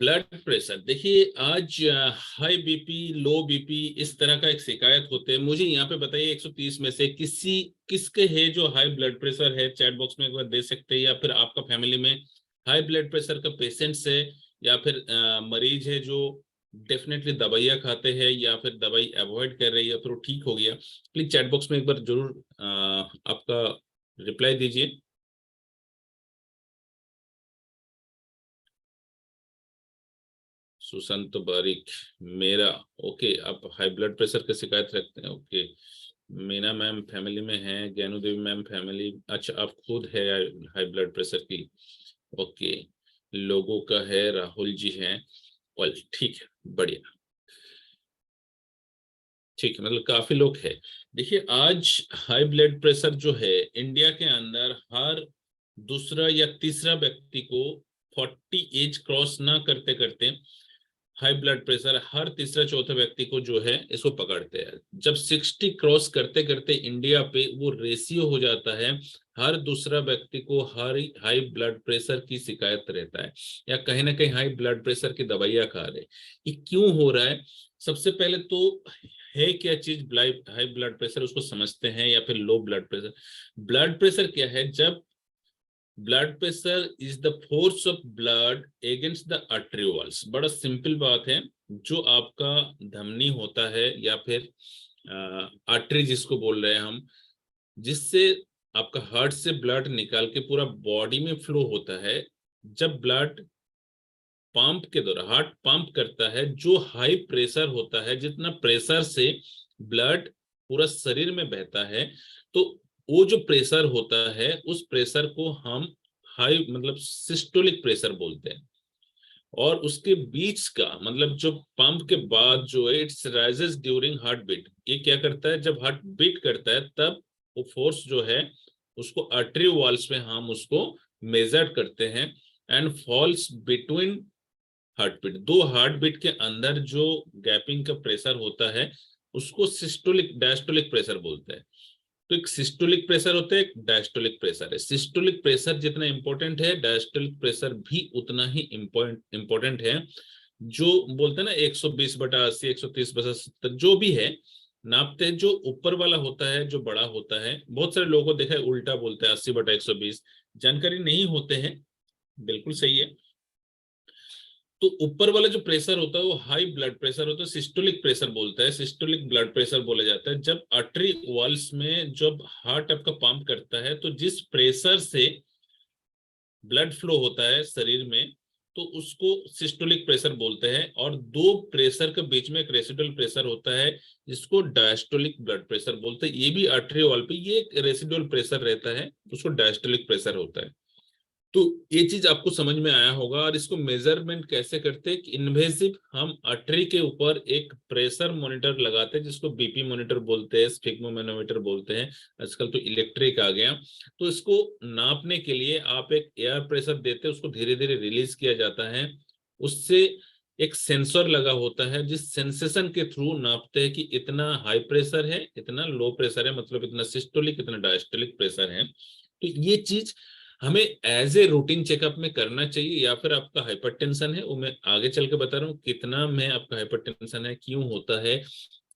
Blood pressure देखिए, आज high BP, लो BP इस तरह का एक शिकायत होते हैं। मुझे यहाँ पे बताइए 130 में से किसके है जो हाई ब्लड प्रेशर है? चैट बॉक्स में एक बार दे सकते हैं। या फिर आपका फैमिली में हाई ब्लड प्रेशर का पेशेंट्स है, या फिर मरीज है जो डेफिनेटली दवाइयाँ खाते हैं, या फिर दवाई अवॉइड कर रही है, फिर वो ठीक हो गया। प्लीज चैट बॉक्स में एक बार जरूर आपका रिप्लाई दीजिए। सुशांत बारिक, मेरा, ओके, आप हाई ब्लड प्रेशर की शिकायत रखते हैं, ओके। मीना मैम फैमिली में है, ज्ञानू देवी मैम फैमिली, अच्छा आप खुद है हाई ब्लड प्रेशर की, ओके। लोगों का है, राहुल जी हैं, वेल ठीक है, बढ़िया, ठीक है, मतलब काफी लोग हैं। देखिए आज हाई ब्लड प्रेशर जो है इंडिया के अंदर हर दूसरा या तीसरा व्यक्ति को 40 एज क्रॉस ना करते करते हाई ब्लड प्रेशर हर तीसरा चौथा व्यक्ति को जो है इसको पकड़ते हैं। जब 60 क्रॉस करते करते इंडिया पे वो रेशियो हो जाता है, हर दूसरा व्यक्ति को हर हाई ब्लड प्रेशर की शिकायत रहता है, या कहीं ना कहीं हाई ब्लड प्रेशर की दवाइयां खा रहे। ये क्यों हो रहा है? सबसे पहले तो है क्या चीज हाई ब्लड प्रेशर, उसको समझते हैं, या फिर low blood pressure. Blood pressure क्या है? जब blood pressure is the force of blood against the artery walls. बड़ा सिंपल बात है, जो आपका धमनी होता है या फिर आर्टरी जिसको बोल रहे हैं हम, जिससे आपका हार्ट से ब्लड निकाल के पूरा बॉडी में फ्लो होता है। जब ब्लड पंप के दौरान हार्ट पंप करता है, जो हाई प्रेशर होता है, जितना प्रेशर से ब्लड पूरा शरीर में बहता है, तो वो जो प्रेशर होता है उस प्रेशर को हम हाई मतलब सिस्टोलिक प्रेशर बोलते हैं। और उसके बीच का मतलब जो पंप के बाद जो है it's rises during heart beat. ये क्या करता है? जब हार्ट बीट करता है तब वो फोर्स जो है उसको आर्टरी वॉल्स में हम उसको मेजर करते हैं, and falls between heart beat. दो हार्ट बीट के अंदर जो गैपिंग का प्रेशर होता है उसको सिस्टोलिक डायस्टोलिक प्रेशर बोलते हैं। तो एक सिस्टोलिक प्रेशर होता है, एक डायस्टोलिक प्रेशर है। सिस्टोलिक प्रेशर जितना इंपॉर्टेंट है, डायस्टोलिक प्रेशर भी उतना ही इंपॉर्टेंट है। जो बोलते हैं ना 120/80, 130/70 जो भी है नापते हैं, जो ऊपर वाला होता है जो बड़ा होता है। बहुत सारे लोगों को देखा है उल्टा बोलते हैं 80/120, जानकारी नहीं होते हैं, बिल्कुल सही है। तो ऊपर वाला जो प्रेशर होता है वो हाई ब्लड प्रेशर होता है, सिस्टोलिक प्रेशर बोलता है, सिस्टोलिक ब्लड प्रेशर बोला जाता है। जब आर्टरी वॉल्स में जब हार्ट आपका पंप करता है, तो जिस प्रेशर से ब्लड फ्लो होता है शरीर में, तो उसको सिस्टोलिक प्रेशर बोलते हैं। और दो प्रेशर के बीच में एक रेसिडुअल प्रेशर होता है जिसको डायस्टोलिक ब्लड प्रेशर बोलते हैं। ये भी आर्टरी वॉल पे ये एक रेसिडुअल प्रेशर रहता है, उसको डायस्टोलिक प्रेशर होता है। तो ये चीज आपको समझ में आया होगा। और इसको मेजरमेंट कैसे करते हैं कि इन्वेसिव हम आर्टरी के ऊपर एक प्रेशर मॉनिटर लगाते हैं, जिसको बीपी मॉनिटर बोलते हैं, स्फिग्मोमेनोमीटर बोलते हैं, आजकल तो इलेक्ट्रिक आ गया। तो इसको नापने के लिए आप एक एयर प्रेशर देते हैं, उसको धीरे धीरे रिलीज किया जाता है। उससे एक सेंसर लगा होता है, जिस सेंसेशन के थ्रू नापते हैं कि इतना हाई प्रेशर है, इतना लो प्रेशर है, मतलब इतना सिस्टोलिक इतना डायस्टोलिक प्रेशर है। तो ये चीज हमें एज ए रूटीन चेकअप में करना चाहिए। या फिर आपका हाइपरटेंशन है, वो मैं आगे चल के बता रहा हूँ कितना में आपका हाइपरटेंशन है, क्यों होता है,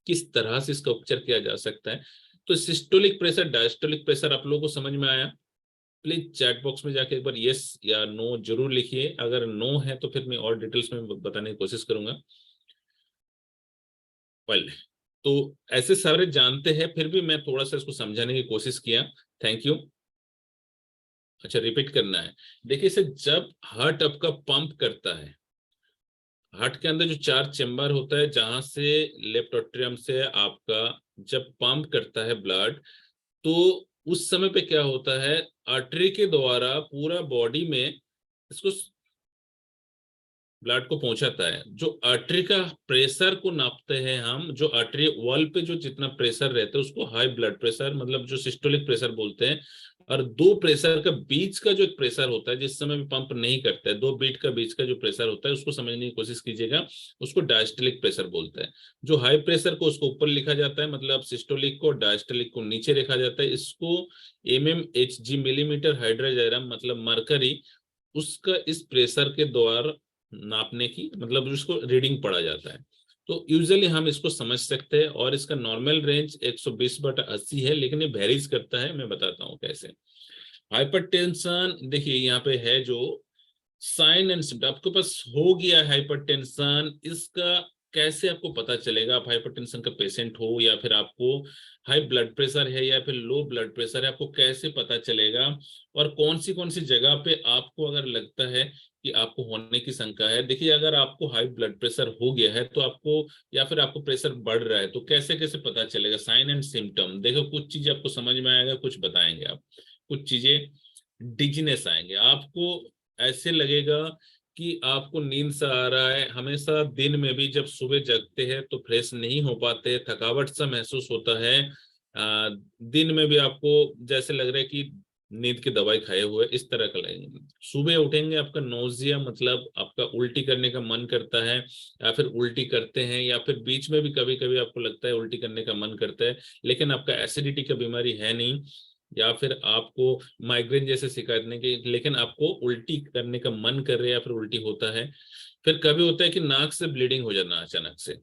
किस तरह से इसका उपचार किया जा सकता है। तो सिस्टोलिक प्रेशर डायस्टोलिक प्रेशर आप लोगों को समझ में आया? प्लीज चैट बॉक्स में जाके एक बार यस या नो जरूर लिखिए। अगर नो है तो फिर मैं और डिटेल्स में बताने की कोशिश करूंगा। वेल, तो ऐसे सारे जानते हैं, फिर भी मैं थोड़ा सा इसको समझाने की कोशिश किया। Thank you. अच्छा, रिपीट करना है। देखिए इसे जब हार्ट आपका पंप करता है, हार्ट के अंदर जो चार चेम्बर होता है जहां से लेफ्ट एट्रियम से आपका जब पंप करता है ब्लड, तो उस समय पे क्या होता है, आर्टरी के द्वारा पूरा बॉडी में इसको ब्लड को पहुंचाता है। जो आर्टरी का प्रेशर को नापते हैं हम, जो आर्टरी वॉल पे जो जितना प्रेशर रहता है उसको हाई ब्लड प्रेशर मतलब जो सिस्टोलिक प्रेशर बोलते हैं। और दो प्रेशर का बीच का जो एक प्रेशर होता है जिस समय भी पंप नहीं करता है, दो बीट का बीच का जो प्रेशर होता है उसको समझने की कोशिश कीजिएगा, उसको डायस्टोलिक प्रेशर बोलते हैं। जो हाई प्रेशर को उसको ऊपर लिखा जाता है, मतलब सिस्टोलिक को, डायस्टोलिक को नीचे लिखा जाता है। इसको एमएमएचजी मिलीमीटर हाइड्रोजायरम मतलब मरकरी उसका इस प्रेशर के द्वारा नापने की मतलब उसको रीडिंग पढ़ा जाता है। तो यूजुअली हम इसको समझ सकते हैं, और इसका नॉर्मल रेंज 120/80 है, लेकिन ये वेरीज करता है, मैं बताता हूँ कैसे। हाइपरटेंशन देखिए यहाँ पे है जो साइन एंड सिम्टम आपके पास हो गया हाइपरटेंशन, इसका कैसे आपको पता चलेगा? आप हाइपरटेंशन का पेशेंट हो या फिर आपको हाई ब्लड प्रेशर है या फिर लो ब्लड प्रेशर है, आपको कैसे पता चलेगा? और कौन सी जगह पे आपको अगर लगता है कि आपको होने की शंका है? देखिए अगर आपको हाई ब्लड प्रेशर हो गया है तो आपको, या फिर आपको प्रेशर बढ़ रहा है, तो कैसे कैसे पता चलेगा? साइन एंड सिम्टम देखो, कुछ चीजें आपको समझ में आएगा, कुछ बताएंगे आप। कुछ चीजें डिजीनेस आएंगे आपको, ऐसे लगेगा कि आपको नींद सा आ रहा है हमेशा, दिन में भी जब सुबह जगते हैं तो फ्रेश नहीं हो पाते, थकावट सा महसूस होता है। दिन में भी आपको जैसे लग रहा है कि नींद की दवाई खाए हुए, इस तरह का लगेंगे। सुबह उठेंगे आपका नोजिया, मतलब आपका उल्टी करने का मन करता है, या फिर उल्टी करते हैं, या फिर बीच में भी कभी कभी आपको लगता है उल्टी करने का मन करता है, लेकिन आपका एसिडिटी का बीमारी है नहीं, या फिर आपको माइग्रेन जैसे शिकायत नहीं की, लेकिन आपको उल्टी करने का मन कर रहा है या फिर उल्टी होता है। फिर कभी होता है कि नाक से ब्लीडिंग हो जाना अचानक से।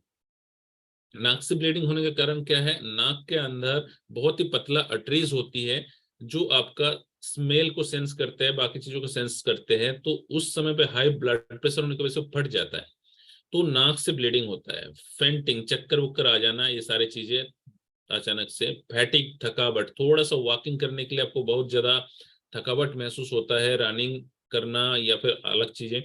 नाक से ब्लीडिंग होने का कारण क्या है? नाक के अंदर बहुत ही पतला अटरीज होती है जो आपका स्मेल को सेंस करते हैं, बाकी चीजों को सेंस करते हैं, तो उस समय पे हाई ब्लड प्रेशर होने की वजह से फट जाता है, तो नाक से ब्लीडिंग होता है। फेंटिंग, चक्कर वक्कर आ जाना, ये सारी चीजें अचानक से। फैटिक, थकावट, थोड़ा सा वॉकिंग करने के लिए आपको बहुत ज्यादा थकावट महसूस होता है, रनिंग करना या फिर अलग चीजें,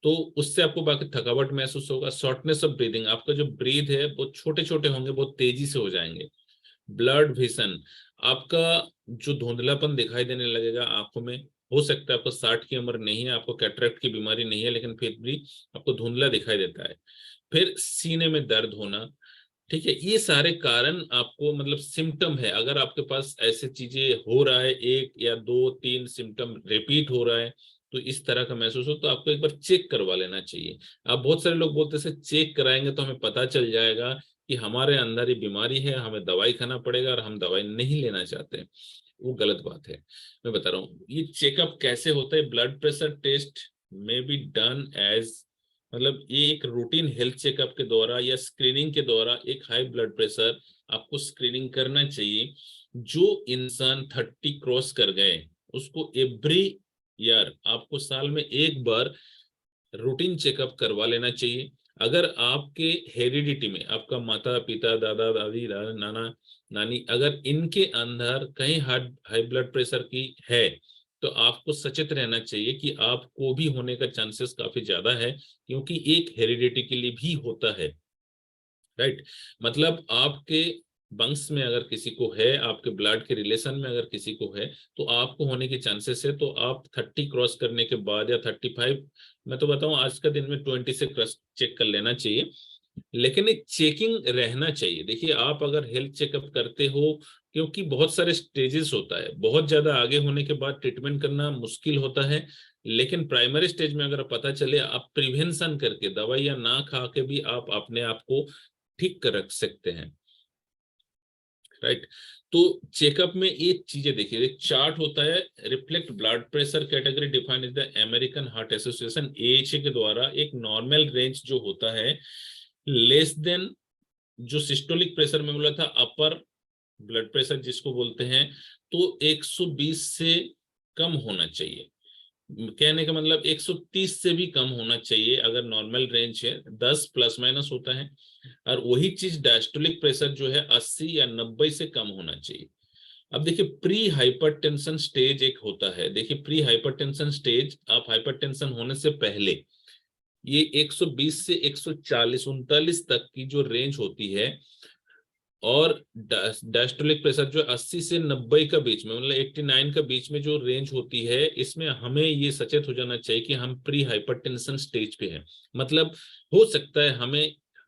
तो उससे आपको बाकी थकावट महसूस होगा। शॉर्टनेस ऑफ ब्रीदिंग, आपका जो ब्रीथ है वो छोटे छोटे होंगे, बहुत तेजी से हो जाएंगे। ब्लड विजन, आपका जो धुंधलापन दिखाई देने लगेगा आंखों में। हो सकता है आपको 60 की उम्र नहीं है, आपको कैटरेक्ट की बीमारी नहीं है, लेकिन फिर भी आपको धुंधला दिखाई देता है। फिर सीने में दर्द होना, ठीक है, ये सारे कारण आपको मतलब सिम्टम है। अगर आपके पास ऐसे चीजें हो रहा है, एक या दो तीन सिम्टम रिपीट हो रहा है, तो इस तरह का महसूस हो, तो आपको एक बार चेक करवा लेना चाहिए। अब बहुत सारे लोग बोलते हैं चेक कराएंगे तो हमें पता चल जाएगा कि हमारे अंदर ये बीमारी है, हमें दवाई खाना पड़ेगा, और हम दवाई नहीं लेना चाहते। वो गलत बात है। मैं बता रहा हूँ ये चेकअप कैसे होता है। ब्लड प्रेशर टेस्ट में बी डन एज, मतलब ये एक रूटीन हेल्थ चेकअप के द्वारा या स्क्रीनिंग के द्वारा एक हाई ब्लड प्रेशर आपको स्क्रीनिंग करना चाहिए। जो इंसान 30 क्रॉस कर गए उसको एवरी ईयर, आपको साल में एक बार रूटीन चेकअप करवा लेना चाहिए। अगर आपके हेरिडिटी में आपका माता पिता दादा दादी नाना नानी अगर इनके अंदर कहीं हाई ब्लड प्रेशर की है, तो आपको सचेत रहना चाहिए कि आपको भी होने का चांसेस काफी ज्यादा है, क्योंकि एक हेरिडिटी के लिए भी होता है। राइट, मतलब आपके वंश में अगर किसी को है, आपके ब्लड के रिलेशन में अगर किसी को है, तो आपको होने के चांसेस है। तो आप 30 क्रॉस करने के बाद या 35, मैं तो बताऊं आज का दिन में 20 से क्रॉस चेक कर लेना चाहिए, लेकिन एक चेकिंग रहना चाहिए। देखिए आप अगर हेल्थ चेकअप करते हो, क्योंकि बहुत सारे स्टेजेस होता है, बहुत ज्यादा आगे होने के बाद ट्रीटमेंट करना मुश्किल होता है, लेकिन प्राइमरी स्टेज में अगर पता चले, आप प्रिवेंशन करके दवाइयां ना खा के भी आप अपने आप को ठीक कर रख सकते हैं। राइट, तो चेकअप में ये चीजें देखिए, एक चार्ट होता है, reflect blood pressure category defined is the American heart association AHA के द्वारा। एक नॉर्मल रेंज जो होता है लेस देन, जो सिस्टोलिक प्रेशर में बोला था अपर ब्लड प्रेशर जिसको बोलते हैं, तो 120 से कम होना चाहिए। कहने का मतलब 130 से भी कम होना चाहिए अगर नॉर्मल रेंज है, 10 प्लस माइनस होता है। और वही चीज डायस्टोलिक प्रेशर जो है 80 या 90 से कम होना चाहिए। अब देखिए प्री हाइपरटेंशन स्टेज एक होता है। देखिए प्री हाइपरटेंशन स्टेज, आप हाइपरटेंशन होने से पहले ये 120 से 140 39 तक की जो रेंज होती है, और डायस्टोलिक प्रेशर जो 80 से 90 का बीच में, मतलब 89 का बीच में जो रेंज होती है, इसमें हमें ये सचेत हो जाना चाहिए कि हम प्री हाइपरटेंशन स्टेज पे हैं। मतलब हो सकता है हमें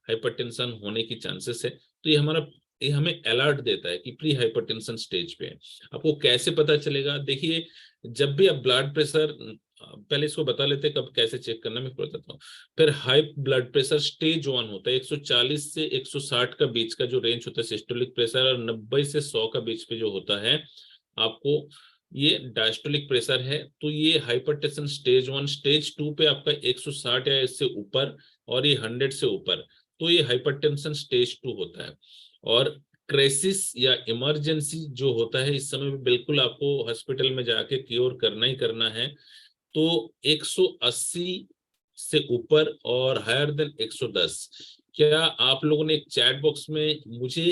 हाइपरटेंशन होने की चांसेस है, तो ये हमें अलर्ट देता है कि प्री हाइपरटेंशन स्टेज पे है। आपको कैसे पता चलेगा? देखिए जब भी आप ब्लड प्रेशर, पहले इसको बता लेते हैं कब कैसे चेक करना, मैं बताता हूँ। फिर हाई ब्लड प्रेशर स्टेज 1 होता है, 140 से 160 का बीच का जो रेंज होता है सिस्टोलिक प्रेशर, और 90 से 100 का बीच पे जो होता है, आपको ये डायस्टोलिक प्रेशर है। तो ये हाइपरटेंशन स्टेज 1, स्टेज 2 पे आपका 160 या इससे ऊपर, और ये 100 से ऊपर, तो ये हाइपरटेंशन स्टेज 2 होता है। और क्राइसिस या इमरजेंसी जो होता है, इस समय भी बिल्कुल आपको हॉस्पिटल में जाके क्योर करना ही करना है। तो 180 से ऊपर और हायर देन 110। क्या आप लोगों ने एक चैट बॉक्स में मुझे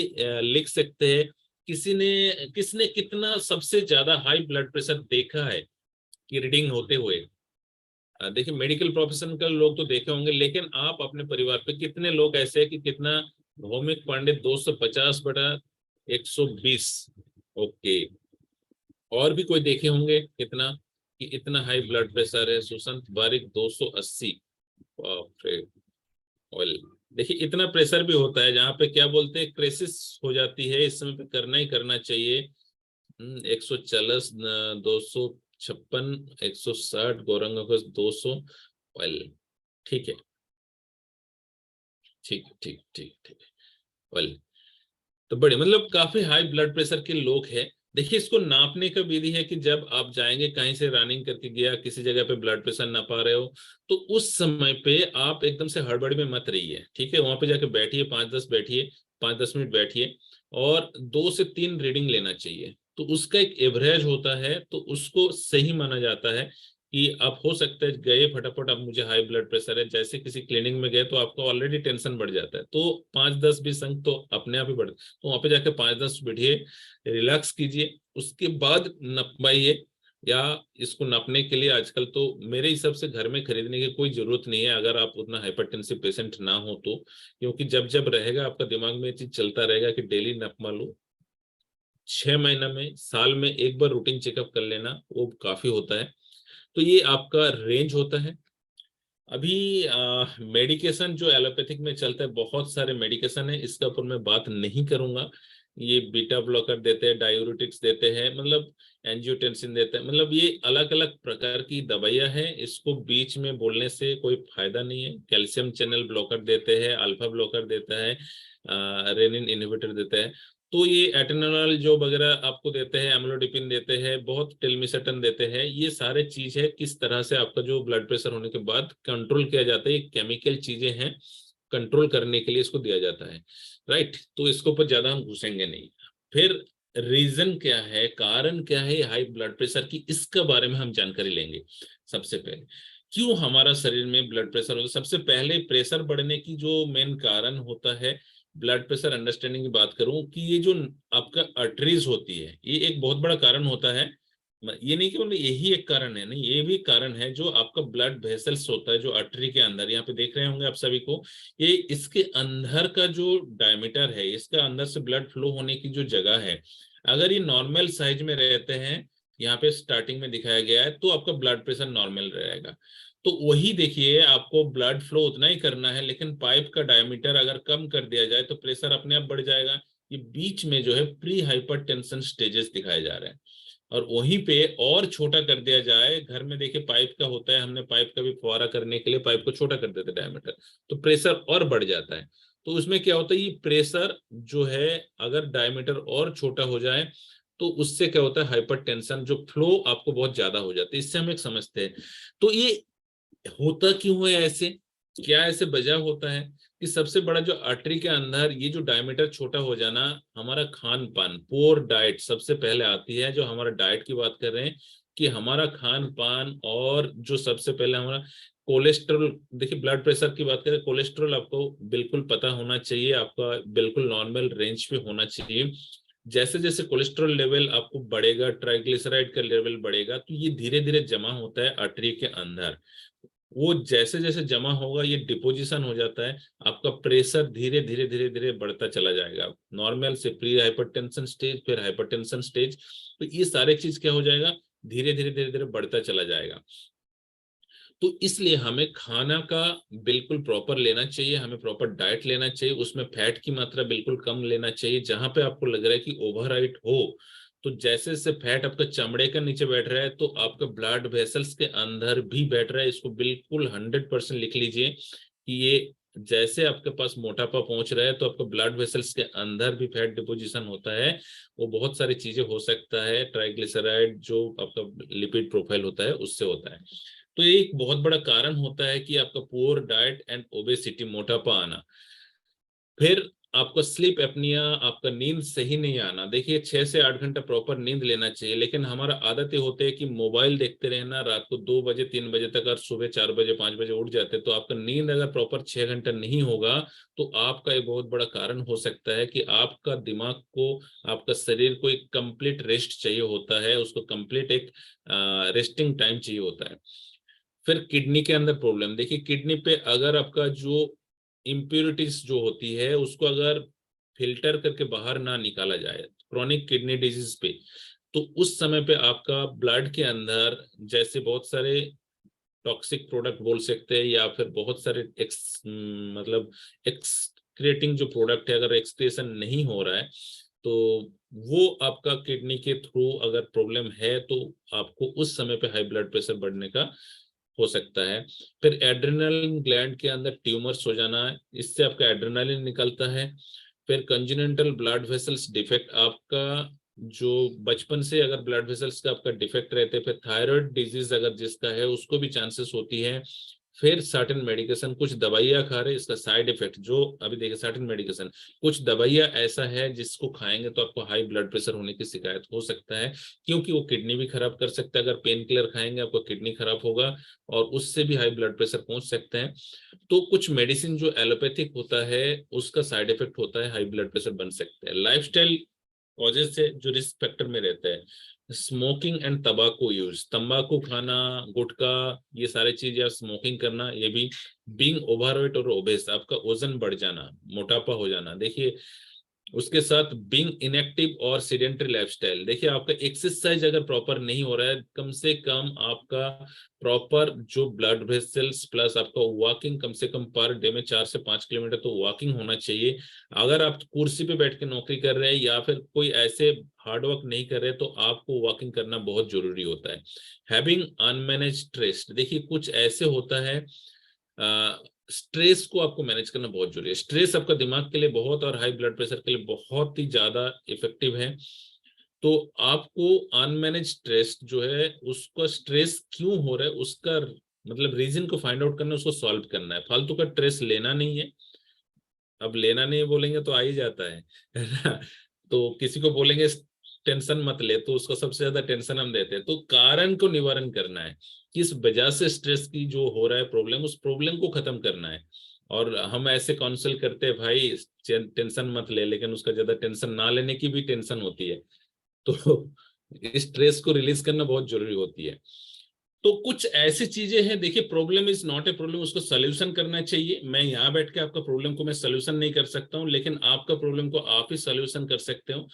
लिख सकते हैं किसने कितना सबसे ज्यादा हाई ब्लड प्रेशर देखा है कि रीडिंग होते हुए? देखिए, मेडिकल प्रोफेशन का लोग तो देखे होंगे, लेकिन आप अपने परिवार पे कितने लोग ऐसे हैं कि कितना? भौमिक पांडे 250/120। ओके। और भी कोई देखे होंगे कितना कि इतना हाई ब्लड प्रेशर है? सुशांत बारिक 280। बाप रे। ऑयल। देखिए, इतना प्रेशर भी होता है जहाँ पे क्या बोलते हैं, क्रेसिस हो जाती है, इस समय पे करना ही करना चाहिए। 140, 256, 160, गौरंग 200। ऑयल। ठीक है, ठीक ठीक ठीक ठीक। ऑयल। तो बड़े मतलब काफी हाई ब्लड प्रेशर के लोग हैं। देखिए, इसको नापने का विधि है कि जब आप जाएंगे कहीं से रनिंग करके गया, किसी जगह पे ब्लड प्रेशर ना पा रहे हो, तो उस समय पे आप एकदम से हड़बड़ी में मत रहिए। ठीक है, वहां पे जाके बैठिए, 5-10 बैठिए, 5-10 मिनट बैठिए, और 2 से 3 रीडिंग लेना चाहिए। तो उसका एक एवरेज होता है, तो उसको सही माना जाता है कि आप हो सकता है गए फटाफट, अब मुझे हाई ब्लड प्रेशर है, जैसे किसी क्लिनिक में गए तो आपका ऑलरेडी टेंशन बढ़ जाता है, तो 5-10-20 अंक तो अपने आप ही बढ़, तो वहां पे जाके 5-10 बैठिए, रिलैक्स कीजिए, उसके बाद नपवाइए। या इसको नापने के लिए आजकल तो मेरे हिसाब से घर में खरीदने की कोई जरूरत नहीं है, अगर आप उतना हाइपरटेंसिव पेशेंट ना हो तो। क्योंकि जब जब रहेगा आपका दिमाग में ये चीज चलता रहेगा कि डेली नपवा लो, 6 महीना में, साल में एक बार रूटीन चेकअप कर लेना वो काफी होता है। तो ये आपका रेंज होता है। अभी मेडिकेशन जो एलोपैथिक में चलता है, बहुत सारे मेडिकेशन है, इसके ऊपर मैं बात नहीं करूंगा। ये बीटा ब्लॉकर देते हैं, डायूरेटिक्स देते हैं, मतलब एंजियोटेंसिन देते हैं, मतलब ये अलग अलग प्रकार की दवाइयां हैं, इसको बीच में बोलने से कोई फायदा नहीं है। कैल्शियम चैनल ब्लॉकर देते हैं, अल्फा ब्लॉकर देता है, रेनिन इनहिबिटर देता है। तो ये एटेनोल जो वगैरह आपको देते हैं, एमलोडिपिन देते हैं, बहुत टेलमिसेटन देते हैं, ये सारे चीज है किस तरह से आपका जो ब्लड प्रेशर होने के बाद कंट्रोल किया जाता है। ये केमिकल चीजें हैं, कंट्रोल करने के लिए इसको दिया जाता है। राइट, तो इसके ऊपर ज्यादा हम घुसेंगे नहीं। फिर रीजन क्या है, कारण क्या है हाई ब्लड प्रेशर की, इसके बारे में हम जानकारी लेंगे। सबसे पहले, क्यों हमारा शरीर में ब्लड प्रेशर होता है? सबसे पहले प्रेशर बढ़ने की जो मेन कारण होता है, ब्लड प्रेशर अंडरस्टैंडिंग की बात करूं, कि ये जो आपका अर्टरीज होती है, ये एक बहुत बड़ा कारण होता है। ये नहीं केवल यही एक कारण है, नहीं, ये भी कारण है। जो आपका ब्लड वेसल्स होता है, जो अर्टरी के अंदर, यहाँ पे देख रहे होंगे आप सभी को, ये इसके अंदर का जो डायमीटर है, इसका अंदर से ब्लड फ्लो होने की जो जगह है, अगर ये नॉर्मल साइज में रहते हैं, यहाँ पे स्टार्टिंग में दिखाया गया है, तो आपका ब्लड प्रेशर नॉर्मल रहेगा। तो वही देखिए, आपको ब्लड फ्लो उतना ही करना है, लेकिन पाइप का डायमीटर अगर कम कर दिया जाए तो प्रेशर अपने आप बढ़ जाएगा। ये बीच में जो है प्री हाइपरटेंशन स्टेजेस दिखाए जा रहे हैं। और वहीं पे और छोटा कर दिया जाए, घर में देखिए पाइप का होता है, हमने पाइप का भी फुहारा करने के लिए पाइप को छोटा कर देते डायमीटर, तो प्रेशर और बढ़ जाता है। तो उसमें क्या होता है, ये प्रेशर जो है, अगर डायमीटर और छोटा हो जाए तो उससे क्या होता है, हाइपरटेंशन जो फ्लो आपको बहुत ज्यादा हो जाता है। इससे हम एक समझते हैं। तो ये होता क्यों है ऐसे, क्या ऐसे वजह होता है कि सबसे बड़ा जो आर्टरी के अंदर ये जो डायमीटर छोटा हो जाना, हमारा खान पान, पोर डाइट सबसे पहले आती है। जो हमारा डाइट की बात कर रहे हैं, कि हमारा खान पान, और जो सबसे पहले हमारा कोलेस्ट्रॉल, देखिए ब्लड प्रेशर की बात करें, कोलेस्ट्रॉल आपको बिल्कुल पता होना चाहिए, आपका बिल्कुल नॉर्मल रेंज पे होना चाहिए। जैसे जैसे कोलेस्ट्रॉल लेवल आपको बढ़ेगा, ट्राइग्लिसराइड का लेवल बढ़ेगा, तो ये धीरे धीरे जमा होता है आर्टरी के अंदर। वो जैसे जैसे जमा होगा, ये डिपोजिशन हो जाता है, आपका प्रेशर धीरे धीरे धीरे धीरे बढ़ता चला जाएगा, नॉर्मल से प्री हाइपरटेंशन स्टेज, फिर हाइपरटेंशन स्टेज। तो ये सारे चीज क्या हो जाएगा, धीरे धीरे धीरे धीरे बढ़ता चला जाएगा। तो इसलिए हमें खाना का बिल्कुल प्रॉपर लेना चाहिए, हमें प्रॉपर डाइट लेना चाहिए, उसमें फैट की मात्रा बिल्कुल कम लेना चाहिए। जहां पे आपको लग रहा है कि ओवरराइट हो, तो जैसे जैसे फैट आपका चमड़े के नीचे बैठ रहा है, तो आपका ब्लड वेसल्स के अंदर भी बैठ रहा है, इसको बिल्कुल 100% लिख लीजिए कि ये जैसे आपके पास मोटापा पहुंच रहा है तो आपका ब्लड वेसल्स के अंदर भी फैट डिपोजिशन होता है, वो बहुत सारी चीजें हो सकता है, ट्राइग्लिसराइड जो आपका लिपिड प्रोफाइल होता है उससे होता है। तो ये एक बहुत बड़ा कारण होता है कि आपका पुअर डाइट एंड ओबेसिटी, मोटापा आना। फिर आपको स्लीप एपनिया, आपका नींद सही नहीं आना। देखिए 6 से 8 घंटा प्रॉपर नींद लेना चाहिए, लेकिन हमारा आदत ये होती है कि मोबाइल देखते रहना रात को 2 बजे 3 बजे तक, और सुबह 4 बजे 5 बजे उठ जाते हैं। तो आपका नींद अगर प्रॉपर 6 घंटा नहीं होगा तो आपका एक बहुत बड़ा कारण हो सकता है कि आपका दिमाग को, आपका शरीर को एक कंप्लीट रेस्ट चाहिए होता है, उसको कंप्लीट एक रेस्टिंग टाइम चाहिए होता है। फिर किडनी के अंदर प्रॉब्लम, देखिए किडनी पे अगर आपका जो इम्प्योरिटीज जो होती है उसको अगर फिल्टर करके बाहर ना निकाला जाए, क्रॉनिक किडनी डिजीज पे, तो उस समय पे आपका ब्लड के अंदर जैसे बहुत सारे टॉक्सिक प्रोडक्ट बोल सकते हैं, या फिर बहुत सारे मतलब एक्सक्रिएटिंग जो प्रोडक्ट है, अगर एक्सक्रिएशन नहीं हो रहा है तो वो आपका किडनी के थ्रू अगर प्रॉब्लम है तो आपको उस समय पे हाई ब्लड प्रेशर बढ़ने का हो सकता है। फिर एड्रेनलिन ग्लैंड के अंदर ट्यूमर्स हो जाना, इससे आपका एड्रेनलिन निकलता है। फिर कंजेनिटल ब्लड वेसल्स डिफेक्ट, आपका जो बचपन से अगर ब्लड वेसल्स का आपका डिफेक्ट रहते हैं, फिर थायराइड डिजीज अगर जिसका है उसको भी चांसेस होती है। फिर सर्टेन मेडिकेशन, कुछ दवाइयाँ खा रहे इसका साइड इफेक्ट जो अभी देखिए, सर्टेन मेडिकेशन कुछ दवाइयाँ ऐसा है जिसको खाएंगे तो आपको हाई ब्लड प्रेशर होने की शिकायत हो सकता है, क्योंकि वो किडनी भी खराब कर सकता है। अगर पेन किलर खाएंगे आपको किडनी खराब होगा और उससे भी हाई ब्लड प्रेशर पहुंच सकते हैं। तो कुछ मेडिसिन जो एलोपैथिक होता है उसका साइड इफेक्ट होता है, हाई ब्लड प्रेशर बन सकता है। लाइफस्टाइल कॉजेज से जो रिस्क फैक्टर में रहता है, स्मोकिंग एंड तंबाकू यूज, तंबाकू खाना, गुटखा, ये सारी चीज या स्मोकिंग करना, ये भी। बीइंग ओवरवेट और ओबेस, आपका वजन बढ़ जाना, मोटापा हो जाना। देखिए उसके साथ बीइंग इनएक्टिव और सीडेंटरी लाइफस्टाइल, देखिए आपका एक्सरसाइज अगर प्रॉपर नहीं हो रहा है, कम से कम आपका प्रॉपर जो ब्लड वेसल्स प्लस आपका वॉकिंग, कम से कम पर डे में 4 से 5 किलोमीटर तो वॉकिंग होना चाहिए। अगर आप कुर्सी पे बैठ के नौकरी कर रहे हैं या फिर कोई ऐसे हार्ड वर्क नहीं कर रहे तो आपको वॉकिंग करना बहुत जरूरी होता है। हैविंग अनमैनेज स्ट्रेस, देखिए कुछ ऐसे होता है, स्ट्रेस को आपको मैनेज करना बहुत जरूरी है। स्ट्रेस आपका दिमाग के लिए बहुत, और हाई ब्लड प्रेशर के लिए बहुत ही ज्यादा इफेक्टिव है। तो आपको अनमैनेज स्ट्रेस जो है, उसका स्ट्रेस क्यों हो रहा है उसका मतलब रीजन को फाइंड आउट करना है, उसको सॉल्व करना है। फालतू का स्ट्रेस लेना नहीं है। अब लेना नहीं बोलेंगे तो आ ही जाता है ना। तो किसी को बोलेंगे टेंशन मत ले, तो उसको सबसे ज्यादा टेंशन हम देते हैं। तो कारण को निवारण करना है, किस वजह से स्ट्रेस की जो हो रहा है प्रॉब्लम, उस प्रॉब्लम को खत्म करना है। और हम ऐसे काउंसिल करते हैं, भाई टेंशन मत ले, लेकिन उसका ज्यादा टेंशन ना लेने की भी टेंशन होती है। तो स्ट्रेस को रिलीज करना बहुत जरूरी होती है। तो कुछ ऐसी चीजें हैं, देखिए problem is not a problem, उसको सोल्यूशन करना चाहिए। मैं यहाँ बैठ के आपका प्रॉब्लम को मैं सोल्यूशन नहीं कर सकता हूँ, लेकिन आपका प्रॉब्लम को आप ही सोल्यूशन कर सकते हो।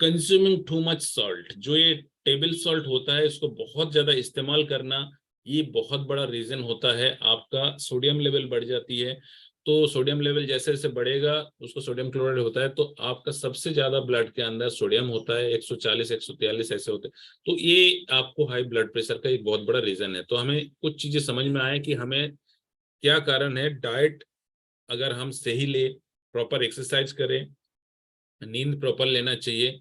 कंज्यूमिंग टू मच सॉल्ट, जो ये टेबल सॉल्ट होता है इसको बहुत ज्यादा इस्तेमाल करना, ये बहुत बड़ा रीजन होता है। आपका सोडियम लेवल बढ़ जाती है, तो सोडियम लेवल जैसे जैसे बढ़ेगा, उसको सोडियम क्लोराइड होता है, तो आपका सबसे ज्यादा ब्लड के अंदर सोडियम होता है, 140 143 ऐसे होते हैं। तो ये आपको हाई ब्लड प्रेशर का एक बहुत बड़ा रीजन है। तो हमें कुछ चीजें समझ में आए कि हमें क्या कारण है। डाइट अगर हम सही ले, प्रॉपर एक्सरसाइज करें, नींद प्रॉपर लेना चाहिए,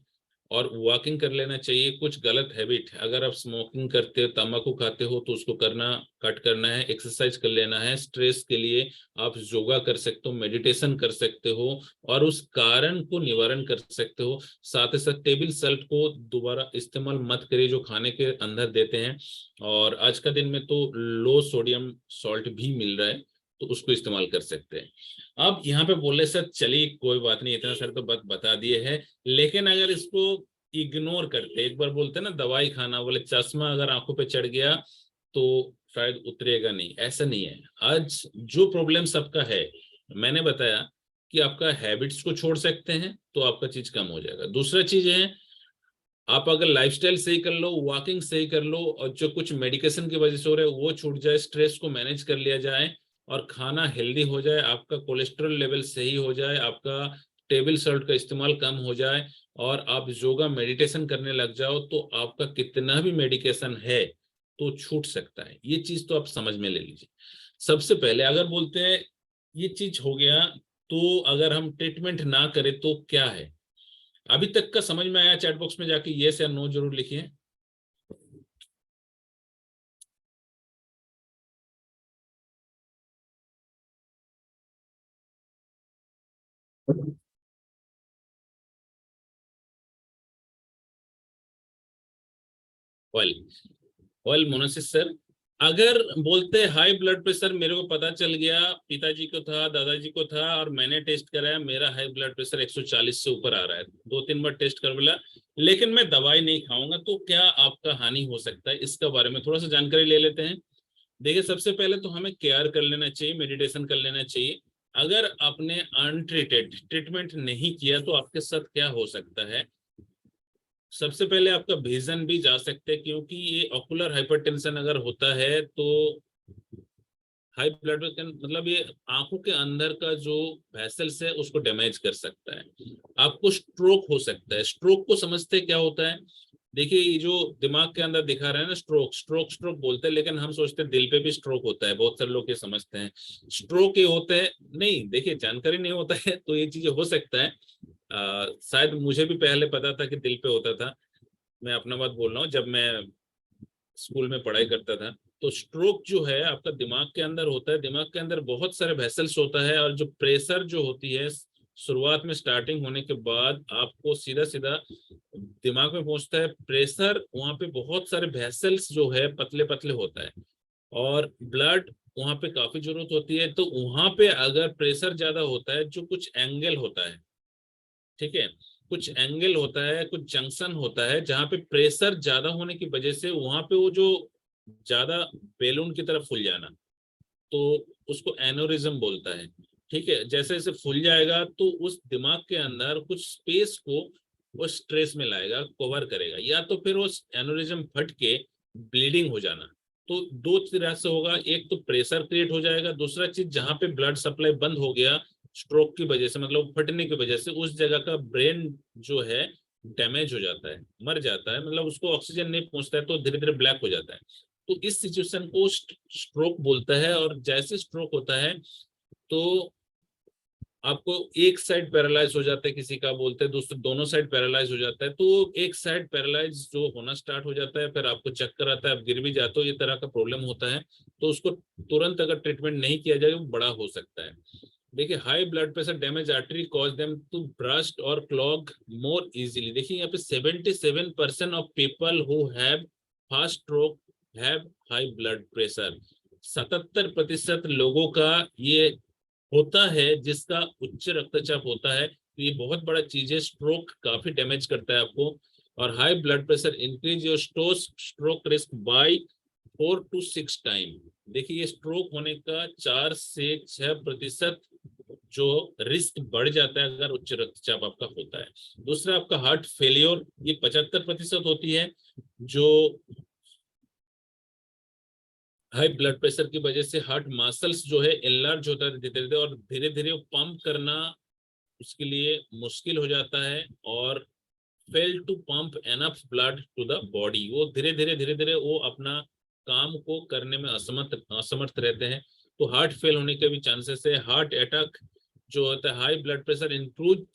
और वॉकिंग कर लेना चाहिए। कुछ गलत हैबिट, अगर आप स्मोकिंग करते हो, तंबाकू खाते हो, तो उसको करना कट करना है। एक्सरसाइज कर लेना है। स्ट्रेस के लिए आप योगा कर सकते हो, मेडिटेशन कर सकते हो, और उस कारण को निवारण कर सकते हो। साथ ही साथ टेबल सॉल्ट को दोबारा इस्तेमाल मत करिए जो खाने के अंदर देते हैं। और आज का दिन में तो लो सोडियम सॉल्ट भी मिल रहा है, तो उसको इस्तेमाल कर सकते हैं। अब यहाँ पे बोले सर चलिए कोई बात नहीं, इतना सारे तो बात बता दिए हैं, लेकिन अगर इसको इग्नोर करते, एक बार बोलते हैं ना दवाई खाना, बोले चश्मा अगर आंखों पे चढ़ गया तो शायद उतरेगा नहीं, ऐसा नहीं है। आज जो प्रॉब्लम सबका है, मैंने बताया कि आपका हैबिट्स को छोड़ सकते हैं तो आपका चीज कम हो जाएगा। दूसरा चीज है, आप अगर लाइफस्टाइल सही कर लो, वॉकिंग सही कर लो, और जो कुछ मेडिकेशन की वजह से हो रहा है वो छूट जाए, स्ट्रेस को मैनेज कर लिया जाए, और खाना हेल्दी हो जाए, आपका कोलेस्ट्रॉल लेवल सही हो जाए, आपका टेबल सॉल्ट का इस्तेमाल कम हो जाए, और आप योगा मेडिटेशन करने लग जाओ, तो आपका कितना भी मेडिकेशन है तो छूट सकता है। ये चीज तो आप समझ में ले लीजिए। सबसे पहले अगर बोलते हैं ये चीज हो गया। तो अगर हम ट्रीटमेंट ना करें तो क्या है? अभी तक का समझ में आया? चैट बॉक्स में जाके यस या नो जरूर लिखिए। वेल, वेल मोनासिस सर, अगर बोलते हाई ब्लड प्रेशर मेरे को पता चल गया, पिताजी को था, दादाजी को था, और मैंने टेस्ट कराया, मेरा हाई ब्लड प्रेशर 140 से ऊपर आ रहा है, 2-3 बार टेस्ट कर बोला, लेकिन मैं दवाई नहीं खाऊंगा, तो क्या आपका हानि हो सकता है? इसका बारे में थोड़ा सा जानकारी ले लेते हैं। देखिए, सबसे पहले तो हमें केयर कर लेना चाहिए, मेडिटेशन कर लेना चाहिए। अगर आपने अनट्रीटेड ट्रीटमेंट नहीं किया तो आपके साथ क्या हो सकता है? सबसे पहले आपका विजन भी जा सकते हैं, क्योंकि ये ऑकुलर हाइपरटेंशन अगर होता है तो हाई ब्लड प्रेशर मतलब ये आंखों के अंदर का जो वेसल्स है उसको डैमेज कर सकता है। आपको स्ट्रोक हो सकता है। स्ट्रोक को समझते क्या होता है? देखिए, ये जो दिमाग के अंदर दिखा रहा है ना, स्ट्रोक स्ट्रोक स्ट्रोक बोलते हैं, लेकिन हम सोचते हैं दिल पे भी स्ट्रोक होता है, बहुत सारे लोग ये समझते हैं। स्ट्रोक ये होता है, नहीं, देखिए जानकारी नहीं होता है तो ये चीजें हो सकता है। शायद मुझे भी पहले पता था कि दिल पे होता था। मैं अपना बात बोल रहा हूँ, जब मैं स्कूल में पढ़ाई करता था। तो स्ट्रोक जो है आपका दिमाग के अंदर होता है। दिमाग के अंदर बहुत सारे वेसल्स होता है, और जो प्रेशर जो होती है शुरुआत में स्टार्टिंग होने के बाद आपको सीधा सीधा दिमाग में पहुंचता है प्रेशर। वहां पे बहुत सारे वेसल्स जो है पतले पतले होता है, और ब्लड वहां पे काफी जरूरत होती है। तो वहां पे अगर प्रेशर ज्यादा होता है, जो कुछ एंगल होता है, ठीक है, कुछ एंगल होता है, कुछ जंक्शन होता है, जहां पे प्रेशर ज्यादा होने की वजह से वहां पे वो जो ज्यादा बैलून की तरफ फूल जाना, तो उसको एनोरिज्म बोलता है। ठीक है, जैसे जैसे फूल जाएगा तो उस दिमाग के अंदर कुछ स्पेस को वो स्ट्रेस में लाएगा, कवर करेगा, या तो फिर वो एनोरिज्म फट के ब्लीडिंग हो जाना। तो दो तरह से होगा, एक तो प्रेशर क्रिएट हो जाएगा, दूसरा चीज जहां पे ब्लड सप्लाई बंद हो गया स्ट्रोक की वजह से, मतलब फटने की वजह से, उस जगह का ब्रेन जो है डैमेज हो जाता है, मर जाता है, मतलब उसको ऑक्सीजन नहीं पहुंचता है, तो धीरे धीरे ब्लैक हो जाता है। तो इस सिचुएशन को स्ट्रोक बोलता है। और जैसे स्ट्रोक होता है तो आपको एक साइड पैरालाइज हो जाता है, किसी का बोलते हैं दूसरे दोनों साइड पैरालाइज हो जाता है। तो एक साइड पैरालाइज जो होना स्टार्ट हो जाता है, फिर आपको चक्कर आता है, आप गिर भी जाते हो, ये तरह का प्रॉब्लम होता है। तो उसको तुरंत अगर ट्रीटमेंट नहीं किया जाए वो बड़ा हो सकता है। देखिए, high blood pressure damage artery cause them to burst और क्लॉग मोर इजीली। देखिए यहाँ पे 77% of people who have fast stroke have high blood pressure. 77% लोगों का ये होता है जिसका उच्च रक्तचाप होता है। तो ये बहुत बड़ा चीज है। स्ट्रोक काफी डैमेज करता है आपको। और high blood pressure increase your stroke risk by 4 to 6 time. देखिए, ये स्ट्रोक होने का 4 से 6% जो रिस्क बढ़ जाता है अगर उच्च रक्तचाप आपका होता है। दूसरा, आपका हार्ट फेलियर, ये 75% होती है, जो हाई ब्लड प्रेशर की वजह से हार्ट मसल्स जो है एनलार्ज होता है धीरे धीरे, और धीरे धीरे पंप करना उसके लिए मुश्किल हो जाता है, और fail to pump enough blood to the body. वो धीरे धीरे वो अपना काम को करने में असमर्थ असमर्थ रहते हैं। तो हार्ट फेल होने के भी चांसेस है। हार्ट अटैक जो होता है, high blood pressure include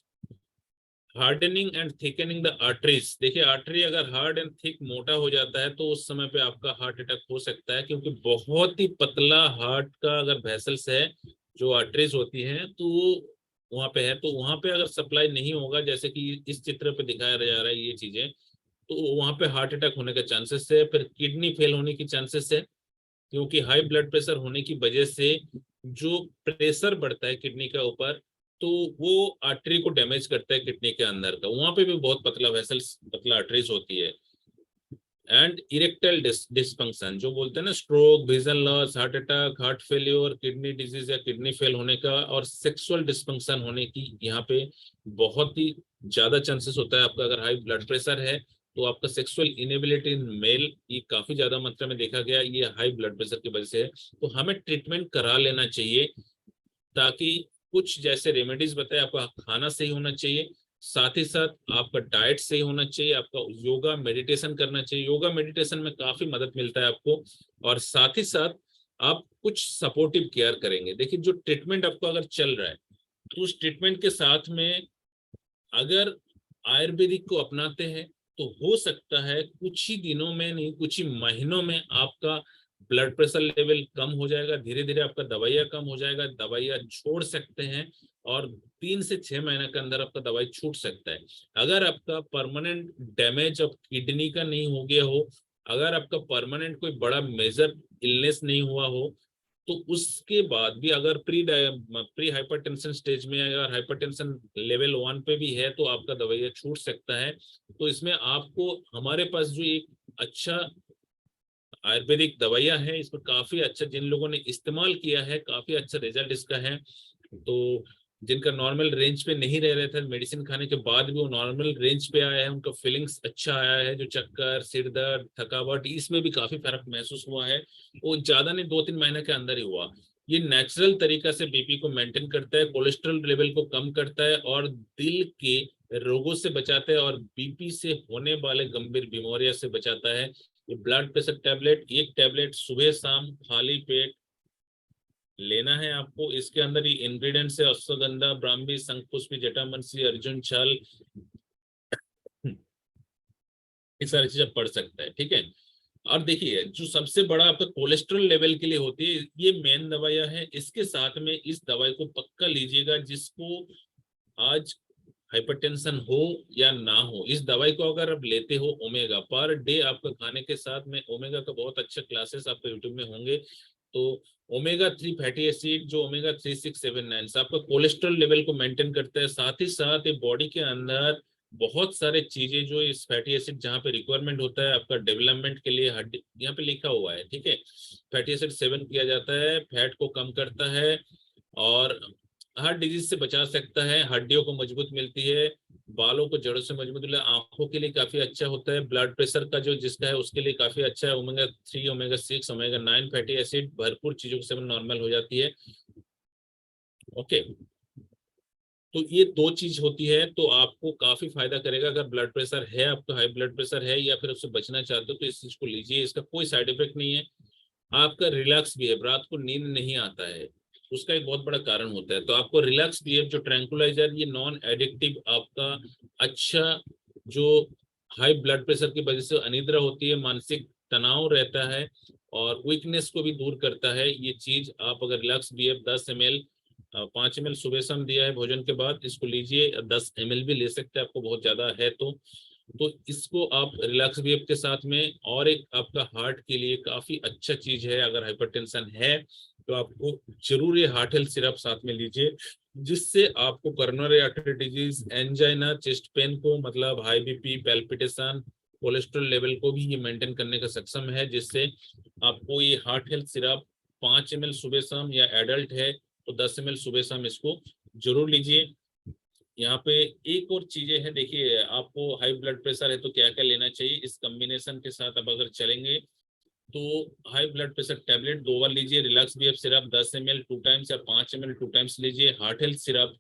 hardening and thickening the arteries. देखिए, आर्टरी अगर हार्ड एंड थिक मोटा हो जाता है तो उस समय पे आपका हार्ट अटैक हो सकता है, क्योंकि बहुत ही पतला हार्ट का अगर वेसल्स है, जो आर्टरीज होती हैं, तो वहां पे है, तो वहां पे अगर सप्लाई नहीं होगा, जैसे कि इस चित्र पे दिखाया जा रहा है ये चीजें, तो वहां पे हार्ट अटैक होने का चांसेस है। फिर किडनी फेल होने की चांसेस है, क्योंकि हाई ब्लड प्रेशर होने की वजह से जो प्रेशर बढ़ता है किडनी के ऊपर, तो वो आर्टरी को डैमेज करता है किडनी के अंदर का। वहां पे भी बहुत पतला वेसल्स, पतला आर्टरीज होती है। एंड इरेक्टाइल डिसफंक्शन जो बोलते हैं ना, stroke, vision loss, heart attack, heart failure, kidney disease या किडनी फेल होने का, और सेक्सुअल डिसफंक्शन होने की यहाँ पे बहुत ही ज्यादा चांसेस होता है। आपका अगर हाई ब्लड प्रेशर है तो आपका सेक्सुअल इनेबिलिटी इन मेल ये काफी ज्यादा मात्रा में देखा गया, ये हाई ब्लड प्रेशर की वजह से है। तो हमें ट्रीटमेंट करा लेना चाहिए, ताकि कुछ जैसे रेमेडीज बताए, आपका खाना सही होना चाहिए, साथ ही साथ आपका डाइट सही होना चाहिए, आपका योगा मेडिटेशन करना चाहिए। योगा मेडिटेशन में काफी मदद मिलता है आपको। और साथ ही साथ आप कुछ सपोर्टिव केयर करेंगे। देखिए जो ट्रीटमेंट आपको अगर चल रहा है तो उस ट्रीटमेंट के साथ में अगर आयुर्वेदिक को अपनाते हैं तो हो सकता है कुछ ही दिनों में नहीं, कुछ ही महीनों में आपका ब्लड प्रेशर लेवल कम हो जाएगा, धीरे धीरे आपका दवाइयाँ कम हो जाएगा, दवाइयाँ छोड़ सकते हैं और 3 से 6 महीने के अंदर आपका दवाई छूट सकता है। अगर आपका परमानेंट डैमेज ऑफ किडनी का नहीं हो गया हो, अगर आपका परमानेंट कोई बड़ा मेजर इलनेस नहीं हुआ हो, तो उसके बाद भी अगर प्री हाइपरटेंशन स्टेज में अगर हाइपरटेंशन लेवल 1 पे भी है तो आपका दवाइयाँ छूट सकता है। तो इसमें आपको हमारे पास जो एक अच्छा आयुर्वेदिक दवाइयाँ है, इसमें काफी अच्छा, जिन लोगों ने इस्तेमाल किया है काफी अच्छा रिजल्ट इसका है। तो जिनका नॉर्मल रेंज पे नहीं रह रहे थे, मेडिसिन खाने के बाद भी वो नॉर्मल रेंज पे आया है, उनका फीलिंग्स अच्छा आया है, जो चक्कर, सिर दर्द, थकावट, इसमें भी काफी फर्क महसूस हुआ है। वो ज्यादा नहीं, 2-3 महीने के अंदर ही हुआ। ये नेचुरल तरीका से बीपी को मेंटेन करता है, कोलेस्ट्रॉल लेवल को कम करता है और दिल के रोगों से बचाता है और बीपी से होने वाले गंभीर बीमारियों से बचाता है। ये ब्लड प्रेशर टैबलेट, एक टैबलेट सुबह शाम खाली पेट लेना है आपको। इसके अंदर ही इंग्रेडिएंट्स है अश्वगंधा, ब्राह्मी, शंखपुष्पी, जटामंसी, अर्जुन छाल, ये सारी चीजें पढ़ सकता है, ठीक है। और देखिए जो सबसे बड़ा आपका कोलेस्ट्रॉल लेवल के लिए होती है, ये मेन दवाइयां है। इसके साथ में इस दवाई को पक्का लीजिएगा, जिसको आज हाइपरटेंशन हो या ना हो, इस दवाई को अगर आप लेते हो, ओमेगा पर डे आपका खाने के साथ में ओमेगा का बहुत अच्छा क्लासेस आपके यूट्यूब में होंगे। तो ओमेगा 3 फैटी एसिड, जो ओमेगा 3, 6, 7, 9 आपका कोलेस्ट्रॉल लेवल को मेंटेन करता है। साथ ही साथ ये बॉडी के अंदर बहुत सारे चीजें जो इस फैटी एसिड जहाँ पे रिक्वायरमेंट होता है आपका डेवलपमेंट के लिए, हड्डी यहाँ पे लिखा हुआ है, ठीक है। फैटी एसिड सेवन किया जाता है, फैट को कम करता है और हार्ट डिजीज से बचा सकता है, हड्डियों को मजबूत मिलती है, बालों को जड़ों से मजबूत मिलता है, आंखों के लिए काफी अच्छा होता है, ब्लड प्रेशर का जो जिसका है उसके लिए काफी अच्छा है। Omega 3, omega 6, omega 9 fatty acid भरपूर चीजों के सेवन नॉर्मल हो जाती है। ओके, तो ये दो चीज होती है तो आपको काफी फायदा करेगा। अगर ब्लड प्रेशर है, आपका हाई ब्लड प्रेशर है या फिर उससे बचना चाहते हो तो इस चीज को लीजिए। इसका कोई साइड इफेक्ट नहीं है। आपका रिलैक्स भी है, रात को नींद नहीं आता है, उसका एक बहुत बड़ा कारण होता है। तो आपको रिलैक्स भी है, जो ट्रैंकुलाइजर, ये नॉन एडिक्टिव आपका अच्छा, जो हाई ब्लड प्रेशर की वजह से अनिद्रा होती है, मानसिक तनाव रहता है और वीकनेस को भी दूर करता है ये चीज। आप अगर relax B F 10 ml, 5 ml सुबह शाम दिया है भोजन के बाद, इसको लीजिए। 10 ml भी ले सकते हैं आपको बहुत ज्यादा है तो इसको आप रिलैक्स बीएफ के साथ में। और एक आपका हार्ट के लिए काफी अच्छा चीज है, अगर हाइपरटेंशन है तो आपको जरूर ये हार्ट हेल्थ सिरप साथ में लीजिए, जिससे आपको coronary artery disease, angina, chest pain को, मतलब high BP, palpitation, cholesterol level को भी ये मेंटेन करने का सक्षम है। जिससे आपको ये हार्ट हेल्थ सिरप 5 ml सुबह शाम, या एडल्ट है तो 10 ml सुबह शाम इसको जरूर लीजिए। यहाँ पे एक और चीजें हैं, देखिए आपको हाई ब्लड प्रेशर है तो क्या क्या लेना चाहिए, इस कॉम्बिनेशन के साथ अब अगर चलेंगे तो हाई ब्लड प्रेशर टैबलेट 2 बार लीजिए, relax BF syrup 10 ml 2 times या 5 ml 2 टाइम्स लीजिए, हार्ट हेल्थ सिरप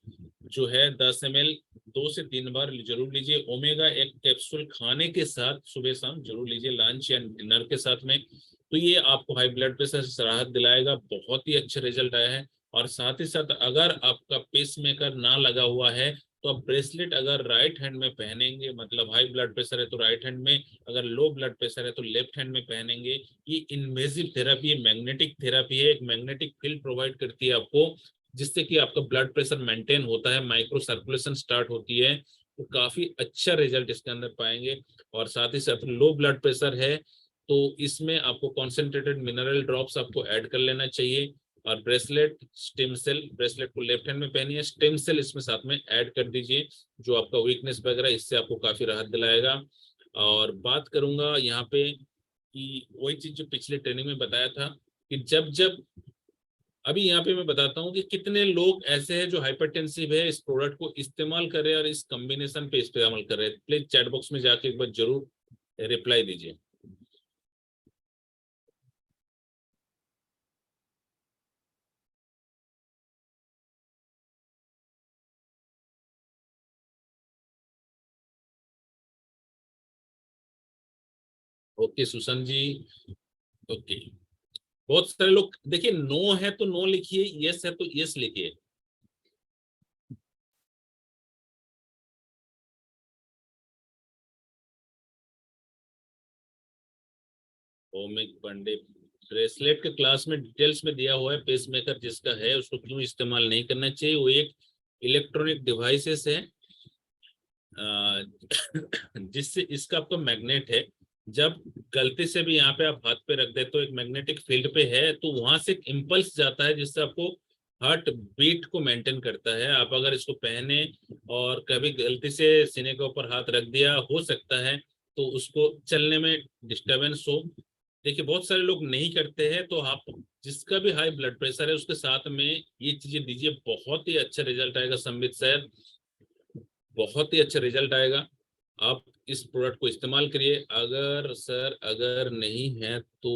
जो है 10 ml 2 से 3 बार जरूर लीजिए, ओमेगा एक कैप्सूल खाने के साथ सुबह शाम जरूर लीजिए, लंच या डिनर के साथ में। तो ये आपको हाई ब्लड प्रेशर से राहत दिलाएगा, बहुत ही अच्छा रिजल्ट आया है। और साथ ही साथ अगर आपका पेस मेकर ना लगा हुआ है तो आप ब्रेसलेट अगर राइट हैंड में पहनेंगे, मतलब हाई ब्लड प्रेशर है तो राइट हैंड में, अगर लो ब्लड प्रेशर है तो लेफ्ट हैंड में पहनेंगे। ये इन्वेजिव थेरापी है, मैग्नेटिक थेरापी है, एक मैग्नेटिक फील्ड प्रोवाइड करती है आपको, जिससे कि आपका ब्लड प्रेशर मेंटेन होता है, माइक्रो सर्कुलेशन स्टार्ट होती है। तो काफी अच्छा रिजल्ट इसके अंदर पाएंगे। और साथ ही साथ लो ब्लड प्रेशर है तो इसमें आपको कॉन्सेंट्रेटेड मिनरल ड्रॉप्स आपको ऐड कर लेना चाहिए। और ब्रेसलेट, स्टेम सेल ब्रेसलेट को लेफ्ट हैंड में पहनिए, स्टेम सेल इसमें साथ में ऐड कर दीजिए, जो आपका वीकनेस वगैरह इससे आपको काफी राहत दिलाएगा। और बात करूंगा यहाँ पे कि वही चीज जो पिछले ट्रेनिंग में बताया था कि जब जब, अभी यहाँ पे मैं बताता हूँ कि कितने लोग ऐसे हैं जो हाइपरटेंसिव है, इस प्रोडक्ट को इस्तेमाल कर रहे हैं और इस कॉम्बिनेशन पे इस्तेमाल कर रहे हैं। प्लीज चैट बॉक्स में जाके एक बार जरूर रिप्लाई दीजिए। ओके सुशांत जी। ओके। बहुत सारे लोग देखिए, नो है तो नो लिखिए, यस है तो यस लिखिए। ओमिक पांडे, ब्रेसलेट के क्लास में डिटेल्स में दिया हुआ है, पेसमेकर जिसका है उसको क्यों इस्तेमाल नहीं करना चाहिए। वो एक इलेक्ट्रॉनिक डिवाइसेस है, अ, जिससे इसका आपका मैग्नेट है। जब गलती से भी यहाँ पे आप हाथ पे रख देते हो, एक मैग्नेटिक फील्ड पे है, तो वहां से एक इम्पल्स जाता है जिससे आपको हार्ट बीट को मेंटेन करता है। आप अगर इसको पहने और कभी गलती से सीने के ऊपर हाथ रख दिया, हो सकता है तो उसको चलने में डिस्टरबेंस हो। देखिए बहुत सारे लोग नहीं करते हैं, तो आप जिसका भी हाई ब्लड प्रेशर है उसके साथ में ये चीजें दीजिए, बहुत ही अच्छा रिजल्ट आएगा संबित सर, बहुत ही अच्छा रिजल्ट आएगा। आप इस प्रोडक्ट को इस्तेमाल करिए। अगर सर अगर नहीं है तो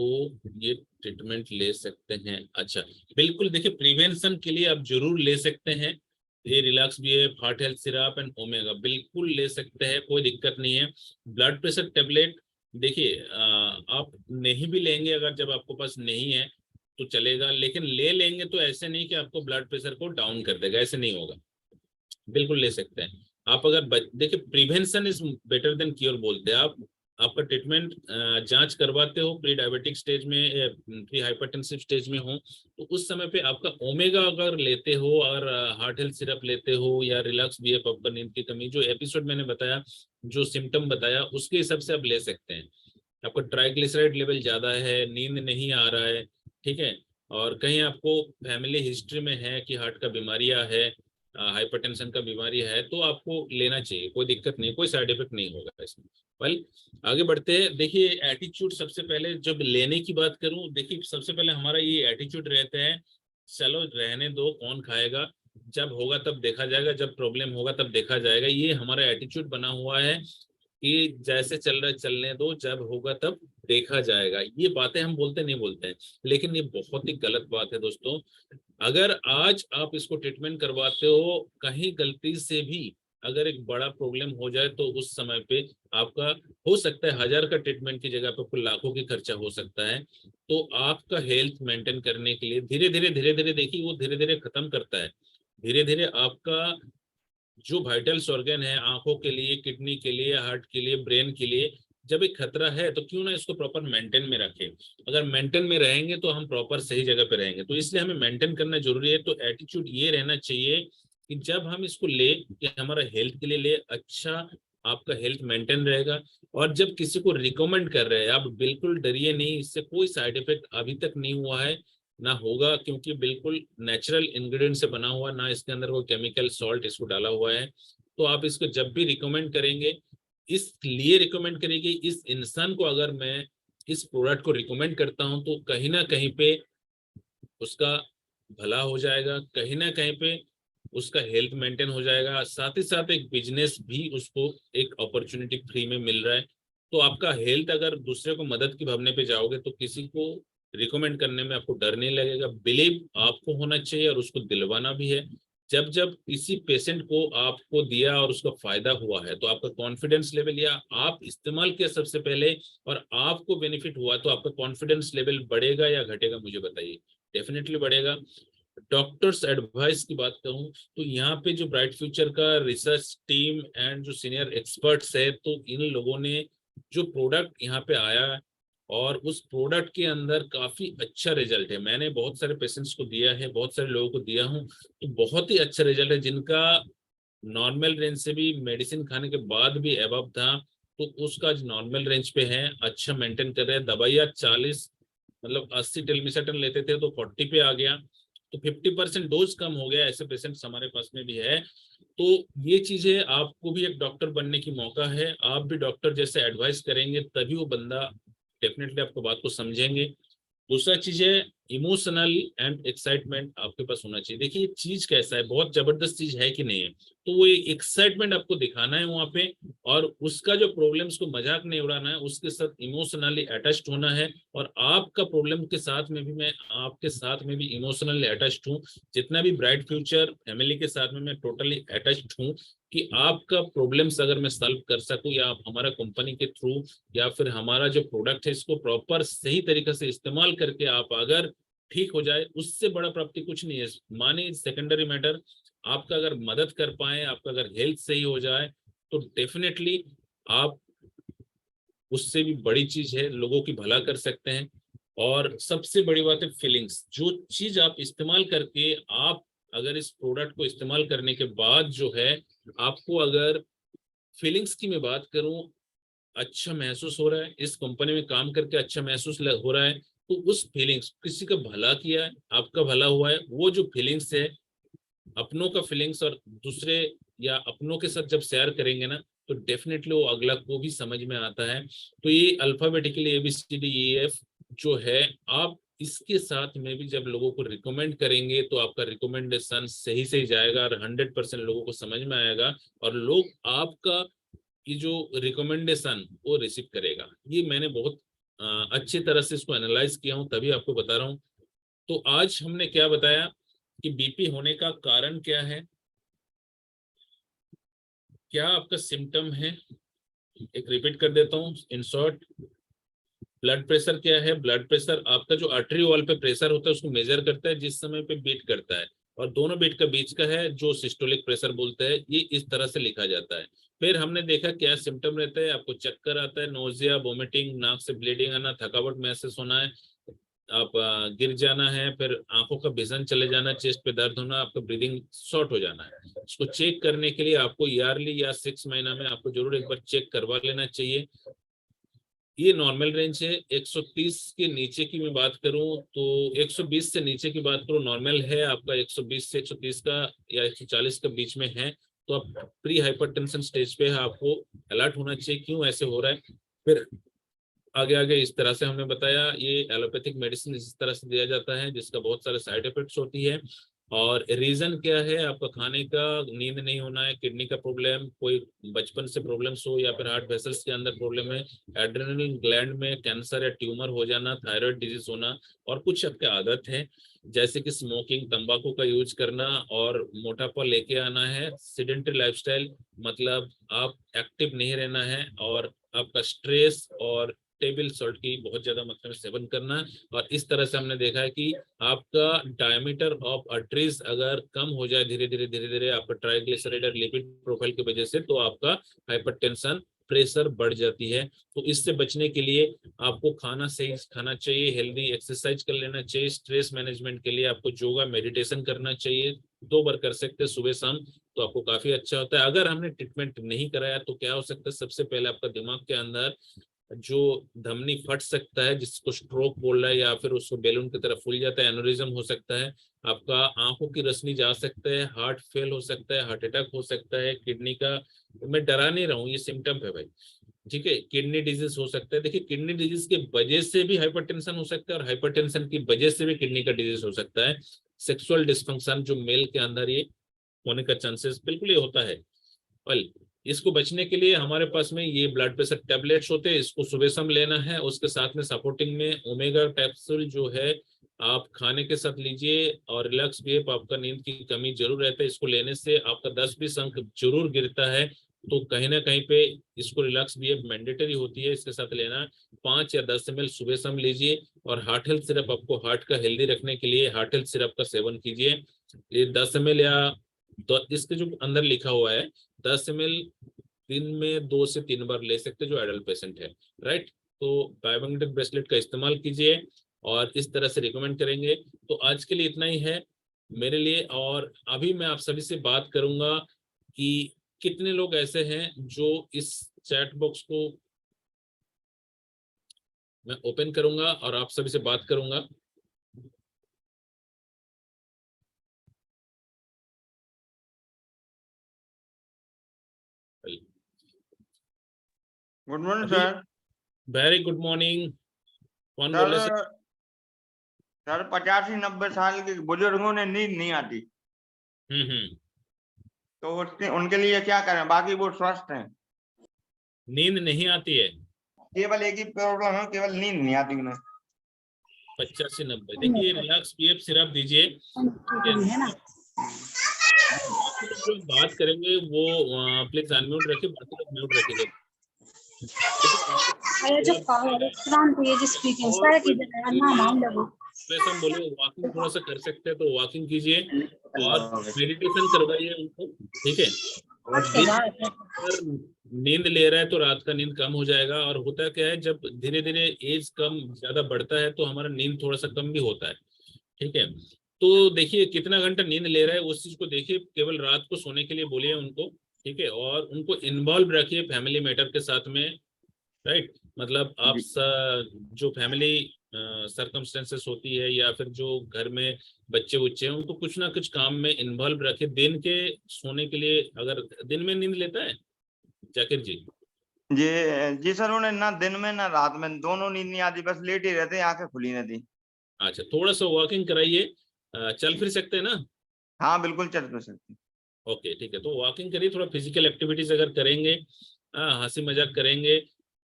ये ट्रीटमेंट ले सकते हैं। अच्छा, बिल्कुल, देखिए प्रिवेंशन के लिए आप जरूर ले सकते हैं। ये रिलैक्स भी है, heart health syrup and omega बिल्कुल ले सकते हैं, कोई दिक्कत नहीं है। ब्लड प्रेशर टेबलेट देखिए, आप नहीं भी लेंगे, अगर जब आपके पास नहीं है तो चलेगा, लेकिन ले लेंगे तो ऐसे नहीं कि आपको ब्लड प्रेशर को डाउन कर देगा, ऐसे नहीं होगा। बिल्कुल ले सकते हैं। आप अगर देखिए, prevention is better than cure बोलते हैं। आप आपका ट्रीटमेंट जांच करवाते हो प्री डायबिटिक स्टेज में, प्री हाइपरटेंसिव स्टेज में हो, तो उस समय पे आपका ओमेगा अगर लेते हो और हार्ट हेल्थ सिरप लेते हो या रिलैक्स बीएफ, आपका नींद की कमी, जो एपिसोड मैंने बताया, जो सिम्टम बताया, उसके हिसाब से आप ले सकते हैं। आपका ट्राइग्लिसराइड लेवल ज्यादा है, नींद नहीं आ रहा है, ठीक है, और कहीं आपको फैमिली हिस्ट्री में है कि हार्ट का बीमारियां है, हाइपरटेंशन का बीमारी है, तो आपको लेना चाहिए, कोई दिक्कत नहीं, कोई साइड इफेक्ट नहीं होगा इसमें। वेल, आगे बढ़ते हैं। देखिए एटीट्यूड, सबसे पहले जब लेने की बात करूं, देखिए सबसे पहले हमारा ये एटीट्यूड रहता है, चलो रहने दो, कौन खाएगा, जब होगा तब देखा जाएगा, जब प्रॉब्लम होगा तब देखा जाएगा। ये हमारा एटीट्यूड बना हुआ है कि जैसे चल रहा है चलने दो, जब होगा तब देखा जाएगा। ये बातें हम बोलते नहीं बोलते हैं, लेकिन ये बहुत ही गलत बात है दोस्तों। अगर आज आप इसको ट्रीटमेंट करवाते हो, कहीं गलती से भी अगर एक बड़ा प्रॉब्लम हो जाए, तो उस समय पे आपका हो सकता है 1000 का ट्रीटमेंट की जगह पे आपको लाखों की खर्चा हो सकता है। तो आपका हेल्थ मेंटेन करने के लिए धीरे धीरे देखिए, वो धीरे धीरे खत्म करता है। धीरे धीरे आपका जो वाइटल्स ऑर्गन है, आंखों के लिए, किडनी के लिए, हार्ट के लिए, ब्रेन के लिए, जब एक खतरा है तो क्यों ना इसको प्रॉपर मेंटेन में रखें। अगर मेंटेन में रहेंगे तो हम प्रॉपर सही जगह पे रहेंगे, तो इसलिए हमें मेंटेन करना जरूरी है। तो एटीट्यूड ये रहना चाहिए कि जब हम इसको ले, कि हमारा हेल्थ के लिए ले, अच्छा आपका हेल्थ मेंटेन रहेगा। और जब किसी को रिकमेंड कर रहे हैं, आप बिल्कुल डरिए नहीं, इससे कोई साइड इफेक्ट अभी तक नहीं हुआ है, ना होगा, क्योंकि बिल्कुल नेचुरल इंग्रेडिएंट से बना हुआ, ना इसके अंदर कोई केमिकल सॉल्ट इसको डाला हुआ है। तो आप इसको जब भी रिकमेंड करेंगे, इसलिए रिकमेंड करेंगे, इस इंसान को अगर मैं इस प्रोडक्ट को रिकमेंड करता हूं तो कहीं ना कहीं पे उसका भला हो जाएगा, कहीं ना कहीं पे उसका हेल्थ मेंटेन हो जाएगा, साथ ही साथ एक बिजनेस भी उसको एक अपॉर्चुनिटी फ्री में मिल रहा है। तो आपका हेल्थ, अगर दूसरे को मदद की भावना पे जाओगे तो किसी को रिकमेंड करने में आपको डर नहीं लगेगा, बिलीव आपको होना चाहिए और उसको दिलवाना भी है। जब जब किसी पेशेंट को आपको दिया और उसका फायदा हुआ है, तो आपका कॉन्फिडेंस लेवल, या आप इस्तेमाल किया सबसे पहले और आपको बेनिफिट हुआ, तो आपका कॉन्फिडेंस लेवल बढ़ेगा या घटेगा, मुझे बताइए। डेफिनेटली बढ़ेगा। डॉक्टर्स एडवाइस की बात करूं तो यहाँ पे जो ब्राइट फ्यूचर का रिसर्च टीम एंड जो सीनियर एक्सपर्ट्स है, तो इन लोगों ने जो प्रोडक्ट यहाँ पे आया है, और उस प्रोडक्ट के अंदर काफी अच्छा रिजल्ट है। मैंने बहुत सारे पेशेंट्स को दिया है, बहुत सारे लोगों को दिया हूँ, तो बहुत ही अच्छा रिजल्ट है। जिनका नॉर्मल रेंज से भी मेडिसिन खाने के बाद भी एबव था, तो उसका नॉर्मल रेंज पे है, अच्छा मेंटेन कर रहे हैं। दवाइयाँ 40 मतलब 80 टेलमिसाटन लेते थे तो 40 पे आ गया, तो 50% डोज कम हो गया। ऐसे पेशेंट्स हमारे पास में भी है। तो ये चीजें, आपको भी एक डॉक्टर बनने की मौका है, आप भी डॉक्टर जैसे एडवाइस करेंगे तभी वो बंदा डेफिनेटली आपको बात को समझेंगे। दूसरा चीज है, इमोशनल एंड एक्साइटमेंट आपके पास होना चाहिए। देखिए चीज कैसा है, बहुत जबरदस्त चीज है कि नहीं है, तो वो एक्साइटमेंट आपको दिखाना है वहां पे, और उसका जो प्रॉब्लम्स को मजाक नहीं उड़ाना है, उसके साथ इमोशनली अटैच्ड होना है। और आपका प्रॉब्लम के साथ में भी मैं आपके साथ में भी इमोशनली अटैच्ड हूँ। जितना भी ब्राइट फ्यूचर फैमिली के साथ में मैं टोटली अटैच्ड हूँ कि आपका प्रॉब्लम्स अगर मैं सॉल्व कर सकूं, या आप हमारा कंपनी के थ्रू, या फिर हमारा जो प्रोडक्ट है इसको प्रॉपर सही तरीके से इस्तेमाल करके आप अगर ठीक हो जाए, उससे बड़ा प्राप्ति कुछ नहीं है। माने सेकेंडरी मैटर, आपका अगर मदद कर पाए, आपका अगर हेल्थ सही हो जाए, तो डेफिनेटली आप, उससे भी बड़ी चीज है, लोगों की भला कर सकते हैं। और सबसे बड़ी बात है फीलिंग्स, जो चीज आप इस्तेमाल करके, आप अगर इस प्रोडक्ट को इस्तेमाल करने के बाद जो है आपको अगर फीलिंग्स की मैं बात करूं, अच्छा महसूस हो रहा है, इस कंपनी में काम करके अच्छा महसूस हो रहा है, तो उस फीलिंग्स, किसी का भला किया है, आपका भला हुआ है, वो जो फीलिंग्स है, अपनों का फीलिंग्स और दूसरे या अपनों के साथ जब शेयर करेंगे ना, तो डेफिनेटली वो अगला को भी समझ में आता है। तो ये अल्फाबेटिकली ABCDEF जो है, आप इसके साथ में भी जब लोगों को रिकमेंड करेंगे, तो आपका रिकमेंडेशन सही से ही जाएगा और 100% लोगों को समझ में आएगा, और लोग आपका ये जो रिकमेंडेशन वो रिसीव करेगा। ये मैंने बहुत अच्छी तरह से इसको एनालाइज किया हूँ, तभी आपको बता रहा हूँ। तो आज हमने क्या बताया कि बीपी होने का कारण क्या है, क्या आपका सिम्टम है, एक रिपीट कर देता हूँ इन शॉर्ट। ब्लड प्रेशर क्या है? ब्लड प्रेशर आपका जो आर्टरी वॉल पे प्रेशर होता है उसको मेजर करता है, जिस समय पे बीट करता है, और दोनों बीट का बीच का है जो सिस्टोलिक प्रेशर बोलते हैं, ये इस तरह से लिखा जाता है। फिर हमने देखा क्या सिम्टम रहता है, आपको चक्कर आता है, नोजिया, वोमिटिंग, नाक से ब्लीडिंग आना, थकावट महसूस होना है, आप गिर जाना है, फिर आंखों का विजन चले जाना, चेस्ट पे दर्द होना, आपका ब्रीदिंग शॉर्ट हो जाना है। इसको चेक करने के लिए आपको ईयरली या 6 महीना में आपको जरूर एक बार चेक करवा लेना चाहिए। ये नॉर्मल रेंज है। 130 के नीचे की मैं बात करूं तो 120 से नीचे की बात करूं नॉर्मल है आपका, 120 से 130 का या 140 का बीच में है तो आप प्री हाइपरटेंशन स्टेज पे है, आपको अलर्ट होना चाहिए क्यों ऐसे हो रहा है। फिर आगे आगे इस तरह से हमने बताया, ये एलोपैथिक मेडिसिन इस तरह से दिया जाता है जिसका बहुत सारे साइड इफेक्ट्स होती है। और रीजन क्या है आपका खाने का, नींद नहीं होना है, किडनी का प्रॉब्लम, कोई बचपन से प्रॉब्लम्स हो, या फिर हार्ट वेसल्स के अंदर प्रॉब्लम है, एड्रेनल ग्लैंड में कैंसर या ट्यूमर हो जाना, थायराइड डिजीज होना, और कुछ आपके आदत है जैसे कि स्मोकिंग, तंबाकू का यूज करना, और मोटापा लेके आना है, सीडेंटरी लाइफस्टाइल, मतलब आप एक्टिव नहीं रहना है, और आपका स्ट्रेस और टेबल सॉल्ट की बहुत ज्यादा मात्रा में सेवन करना। और इस तरह से हमने देखा है कि आपका डायमीटर ऑफ आर्टरीज अगर कम हो जाए धीरे धीरे आपका ट्राइग्लिसराइड और लिपिड प्रोफाइल की वजह से, तो आपका हाइपरटेंशन, प्रेशर बढ़ जाती है। तो इससे बचने के लिए आपको खाना सही खाना चाहिए, हेल्दी एक्सरसाइज कर लेना चाहिए, स्ट्रेस मैनेजमेंट के लिए आपको योगा, मेडिटेशन करना चाहिए, 2 बार कर सकते हैं सुबह शाम, तो आपको काफी अच्छा होता है। अगर हमने ट्रीटमेंट नहीं कराया तो क्या हो सकता है, सबसे पहले आपका दिमाग के अंदर जो धमनी फट सकता है जिसको स्ट्रोक बोल रहा है, या फिर उसको बैलून की तरह फूल जाता है, एनोरिज्म हो सकता है, आपका आंखों की रोशनी जा सकता है, हार्ट फेल हो सकता है, हार्ट अटैक हो सकता है, किडनी का, मैं डरा नहीं रहा हूँ, ये सिम्टम है भाई, ठीक है, किडनी डिजीज हो सकता है। देखिए किडनी डिजीज के वजह से भी हाइपरटेंशन हो सकता है, और हाइपरटेंशन की वजह से भी किडनी का डिजीज हो सकता है। सेक्सुअल डिस्फंक्शन जो मेल के अंदर ये होने का चांसेस बिल्कुल ही होता है। वेल, इसको बचने के लिए हमारे पास में ये ब्लड प्रेशर टेबलेट्स होते हैं, इसको सुबह शाम लेना है। उसके साथ में सपोर्टिंग में ओमेगा कैप्सूल जो है आप खाने के साथ लीजिए, और रिलैक्स भी, आपका नींद की कमी जरूर रहता है, इसको लेने से आपका 10-20 अंक जरूर गिरता है। तो कहीं ना कहीं पे इसको रिलैक्स भी मैंडेटरी होती है, इसके साथ लेना 5 या 10 ml सुबह शाम लीजिए। और हार्ट हेल्थ सिरप, आपको हार्ट का हेल्दी रखने के लिए हार्ट हेल्थ सिरप का सेवन कीजिए। ये 10 ml या तो इसके जो अंदर लिखा हुआ है 10 ml दिन में 2 से 3 बार ले सकते जो एडल्ट पेशेंट है, राइट। तो बायोमैग्नेटिक ब्रेसलेट का इस्तेमाल कीजिए, और इस तरह से रिकमेंड करेंगे। तो आज के लिए इतना ही है मेरे लिए। और अभी मैं आप सभी से बात करूंगा कि कितने लोग ऐसे हैं जो इस चैट बॉक्स को मैं ओपन करूंगा और आप सभी से बात करूंगा। गुड मॉर्निंग अभी सर। वेरी गुड मॉर्निंग, कौन बोल रहे सर सर? सर 85-90 साल के बुजुर्गों ने नींद नहीं आती। हम्म। तो उनके लिए क्या करें? बाकी वो स्वस्थ हैं, नींद नहीं आती है। केवल एक ही प्रॉब्लम है, केवल नींद नहीं आती उन्हें। 85-90 देखिए, रिलैक्स पीएफ सिरप दीजिए। है ना। बाकी लोग जो बात करेंगे वो प्लीज अनम्यूट रखिए, बाकी लोग म्यूट रखिएगा। अरे जो रेस्टोरेंट ये जिस स्पीकिंग और सारे कोई की जगह ना माउंट लगो वैसे हम बोले वॉकिंग थोड़ा सा कर सकते हैं तो वॉकिंग कीजिए और मेडिटेशन करवाइए उनको, ठीक है। और दिन अगर नींद ले रहा है तो रात का नींद कम हो जाएगा। और होता क्या है, जब धीरे धीरे एज कम ज्यादा बढ़ता है तो हमारा नींद थोड़ा सा कम भी होता है, ठीक है। तो देखिए कितना घंटा नींद ले रहा है उस चीज को देखिए, केवल रात को सोने के लिए बोलिए उनको, ठीक है। और उनको इन्वॉल्व रखिए फैमिली मैटर के साथ में, राइट। मतलब आप जो फैमिली सर्कमस्टेंसेस होती है या फिर जो घर में बच्चे बुच्चे हैं उनको कुछ ना कुछ काम में इन्वॉल्व रखिए। दिन के सोने के लिए, अगर दिन में नींद लेता है जाकिर जी? जी सर, उन्हें ना दिन में ना रात में दोनों नींद नहीं आती, बस लेट ही रहते, आंखें खुली रहती। अच्छा, थोड़ा सा वॉकिंग कराइए। चल फिर सकते हैं ना? हाँ बिल्कुल चल फिर सकते। ओके ठीक है, तो वॉकिंग करिए, थोड़ा फिजिकल एक्टिविटीज अगर करेंगे, हंसी मजाक करेंगे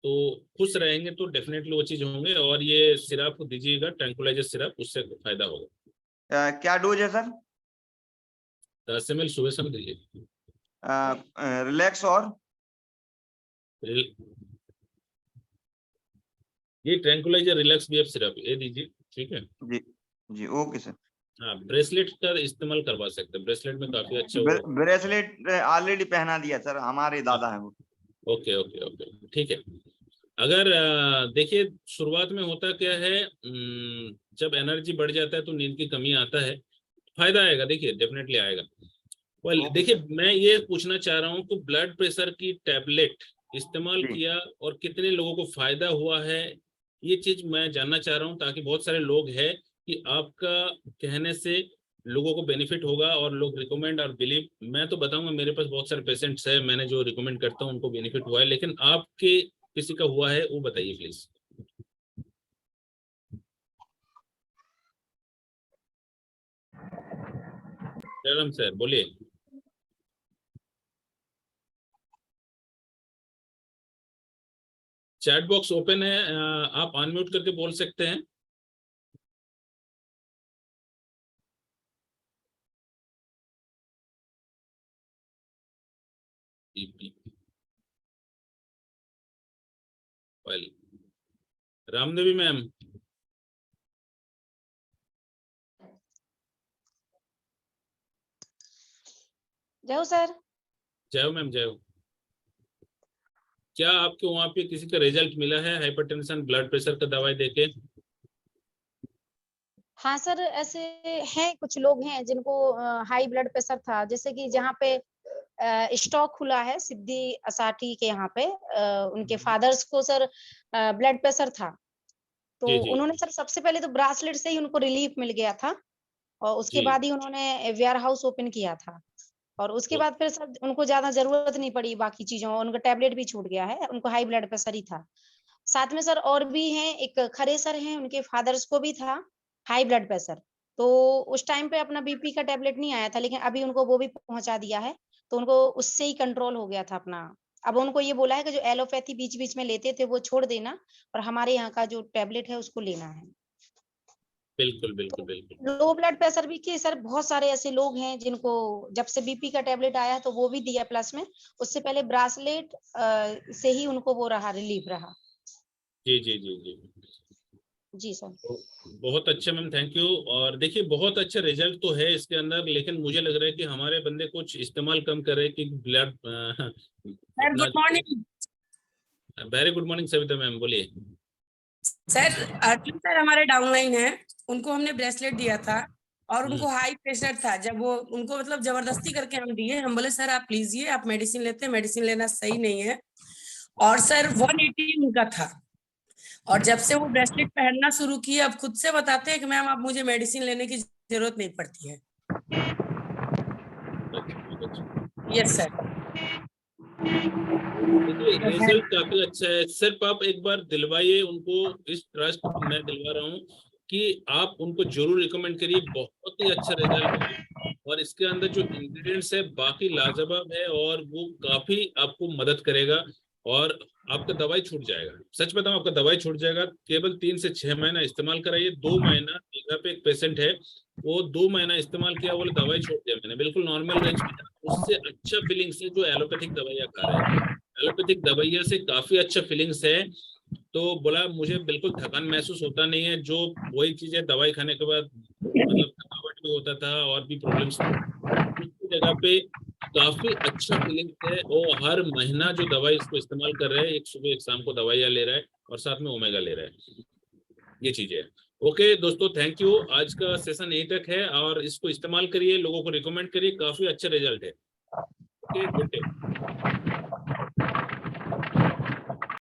तो खुश रहेंगे तो डेफिनेटली वो चीज होंगे। और ये सिरप दीजिएगा, ट्रैंकुलाइजर सिरप, उससे फायदा होगा। क्या डोज है सर? 10 ml सुबह शाम दीजिए। रिलैक्स और ये ट्रैंकुलाइजर रिलैक्स बीएफ सिरप ये दीजिए, ठीक है। जी जी ओके सर। हाँ, ब्रेसलेट का इस्तेमाल करवा सकते हैं, ब्रेसलेट में काफी अच्छा वो। ब्रेसलेट ऑलरेडी पहना दिया सर, हमारे दादा है वो। ओके ओके ओके ठीक है। अगर देखिए शुरुआत में होता क्या है, जब एनर्जी बढ़ जाता है तो नींद की कमी आता है, फायदा आएगा, देखिए डेफिनेटली आएगा। वेल देखिए, मैं ये पूछना चाह रहा हूँ कि ब्लड प्रेशर की टैबलेट इस्तेमाल किया और कितने लोगों को फायदा हुआ है, ये चीज मैं जानना चाह रहा हूँ, ताकि बहुत सारे लोग हैं कि आपका कहने से लोगों को बेनिफिट होगा और लोग रिकमेंड और बिलीव। मैं तो बताऊंगा, मेरे पास बहुत सारे पेशेंट्स हैं, मैंने जो रिकमेंड करता हूँ उनको बेनिफिट हुआ है, लेकिन आपके किसी का हुआ है वो बताइए प्लीज। जयराम सर बोलिए। चैट बॉक्स ओपन है, आप अनम्यूट करके बोल सकते हैं। Well, Ramdevi ma'am. जाओ सर। जय हो मैम, जय हो। क्या आपके वहां पे किसी का रिजल्ट मिला है हाइपरटेंशन ब्लड प्रेशर का दवाई देके? हाँ सर, ऐसे हैं कुछ लोग हैं जिनको हाई ब्लड प्रेशर था, जैसे कि जहाँ पे स्टॉक खुला है सिद्धि असाठी के यहाँ पे, उनके फादर्स को सर ब्लड प्रेशर था। तो जी जी उन्होंने सर सबसे पहले तो ब्रासलेट से ही उनको रिलीफ मिल गया था, और उसके जी। बाद ही उन्होंने वेयर हाउस ओपन किया था। और उसके बाद फिर सर उनको ज्यादा जरूरत नहीं पड़ी बाकी चीजों, उनका टैबलेट भी छूट गया है, उनको हाई ब्लड प्रेशर ही था। साथ में सर और भी हैं, एक खरे सर हैं, उनके फादर्स को भी था हाई ब्लड प्रेशर। तो उस टाइम पे अपना बीपी का टैबलेट नहीं आया था, लेकिन अभी उनको वो भी पहुंचा दिया है, तो उनको उससे ही कंट्रोल हो गया था अपना। अब उनको ये बोला है कि जो एलोपैथी बीच बीच में लेते थे वो छोड़ देना, और हमारे यहाँ का जो टैबलेट है उसको लेना है। बिल्कुल बिल्कुल बिल्कुल। लो ब्लड प्रेशर भी के सर बहुत सारे ऐसे लोग हैं जिनको जब से बीपी का टैबलेट आया तो वो भी दिया प्लस में, उससे पहले ब्रासलेट से ही उनको वो रहा, रिलीफ रहा। जी जी जी जी जी सर। तो बहुत अच्छा मैम, थैंक यू। और देखिए बहुत अच्छा रिजल्ट तो है इसके अंदर, लेकिन मुझे लग रहा है कि हमारे बंदे कुछ इस्तेमाल कम कर रहे हैं कि ब्लड अपना। Good morning very good morning Savita ma'am, बोलिए। सर। अर्जुन सर हमारे डाउनलाइन है, उनको हमने ब्रेसलेट दिया था और उनको हाई प्रेशर था। जब वो उनको मतलब जबरदस्ती करके हम दिए, हम बोले सर आप लीजिए, आप मेडिसिन लेते हैं, मेडिसिन लेना सही नहीं है। और सर 180 उनका था, और जब से वो ब्रेसलेट पहनना शुरू किए अब खुद से बताते हैं कि मैम अब मुझे मेडिसिन लेने की जरूरत नहीं पड़ती है। Yes sir. देखिए रिजल्ट काफी अच्छा है, सिर्फ आप एक बार दिलवाइए उनको, इस ट्रस्ट मैं दिलवा रहा हूँ कि आप उनको जरूर रिकमेंड करिए, बहुत ही अच्छा रिजल्ट है। और इसके अंदर जो इंग्रेडिएंट्स है बाकी लाजवाब है और वो काफी आपको मदद करेगा और आपका दवाई छूट जाएगा। सच बताऊं, आपका दवाई छूट जाएगा। केवल 3 से 6 महीना इस्तेमाल कराइए। 2 महीना, मेरे पे एक पेशेंट है, वो 2 महीना इस्तेमाल किया, बोले दवाई छोड़ दिया मैंने, बिल्कुल नॉर्मल रेंज में था। उससे अच्छा फीलिंग्स है जो एलोपैथिक दवाइयाँ खा रहे हैं। एलोपैथिक दवाइयाँ से काफी अच्छा फीलिंग्स है। तो बोला मुझे बिल्कुल थकान महसूस होता नहीं है, जो वही चीजें दवाई खाने के बाद मतलब थकावट भी होता था और भी प्रॉब्लम्स, उसकी जगह पे काफी अच्छा फीलिंग है। वो हर महीना जो दवाई इसको इस्तेमाल कर रहे हैं, एक सुबह एक शाम को दवाइयाँ ले रहा है और साथ में ओमेगा ले रहा है, ये चीजें है। ओके दोस्तों, थैंक यू। आज का सेशन यहीं तक है और इसको इस्तेमाल करिए, लोगों को रिकमेंड करिए, काफी अच्छा रिजल्ट है। Okay, good day.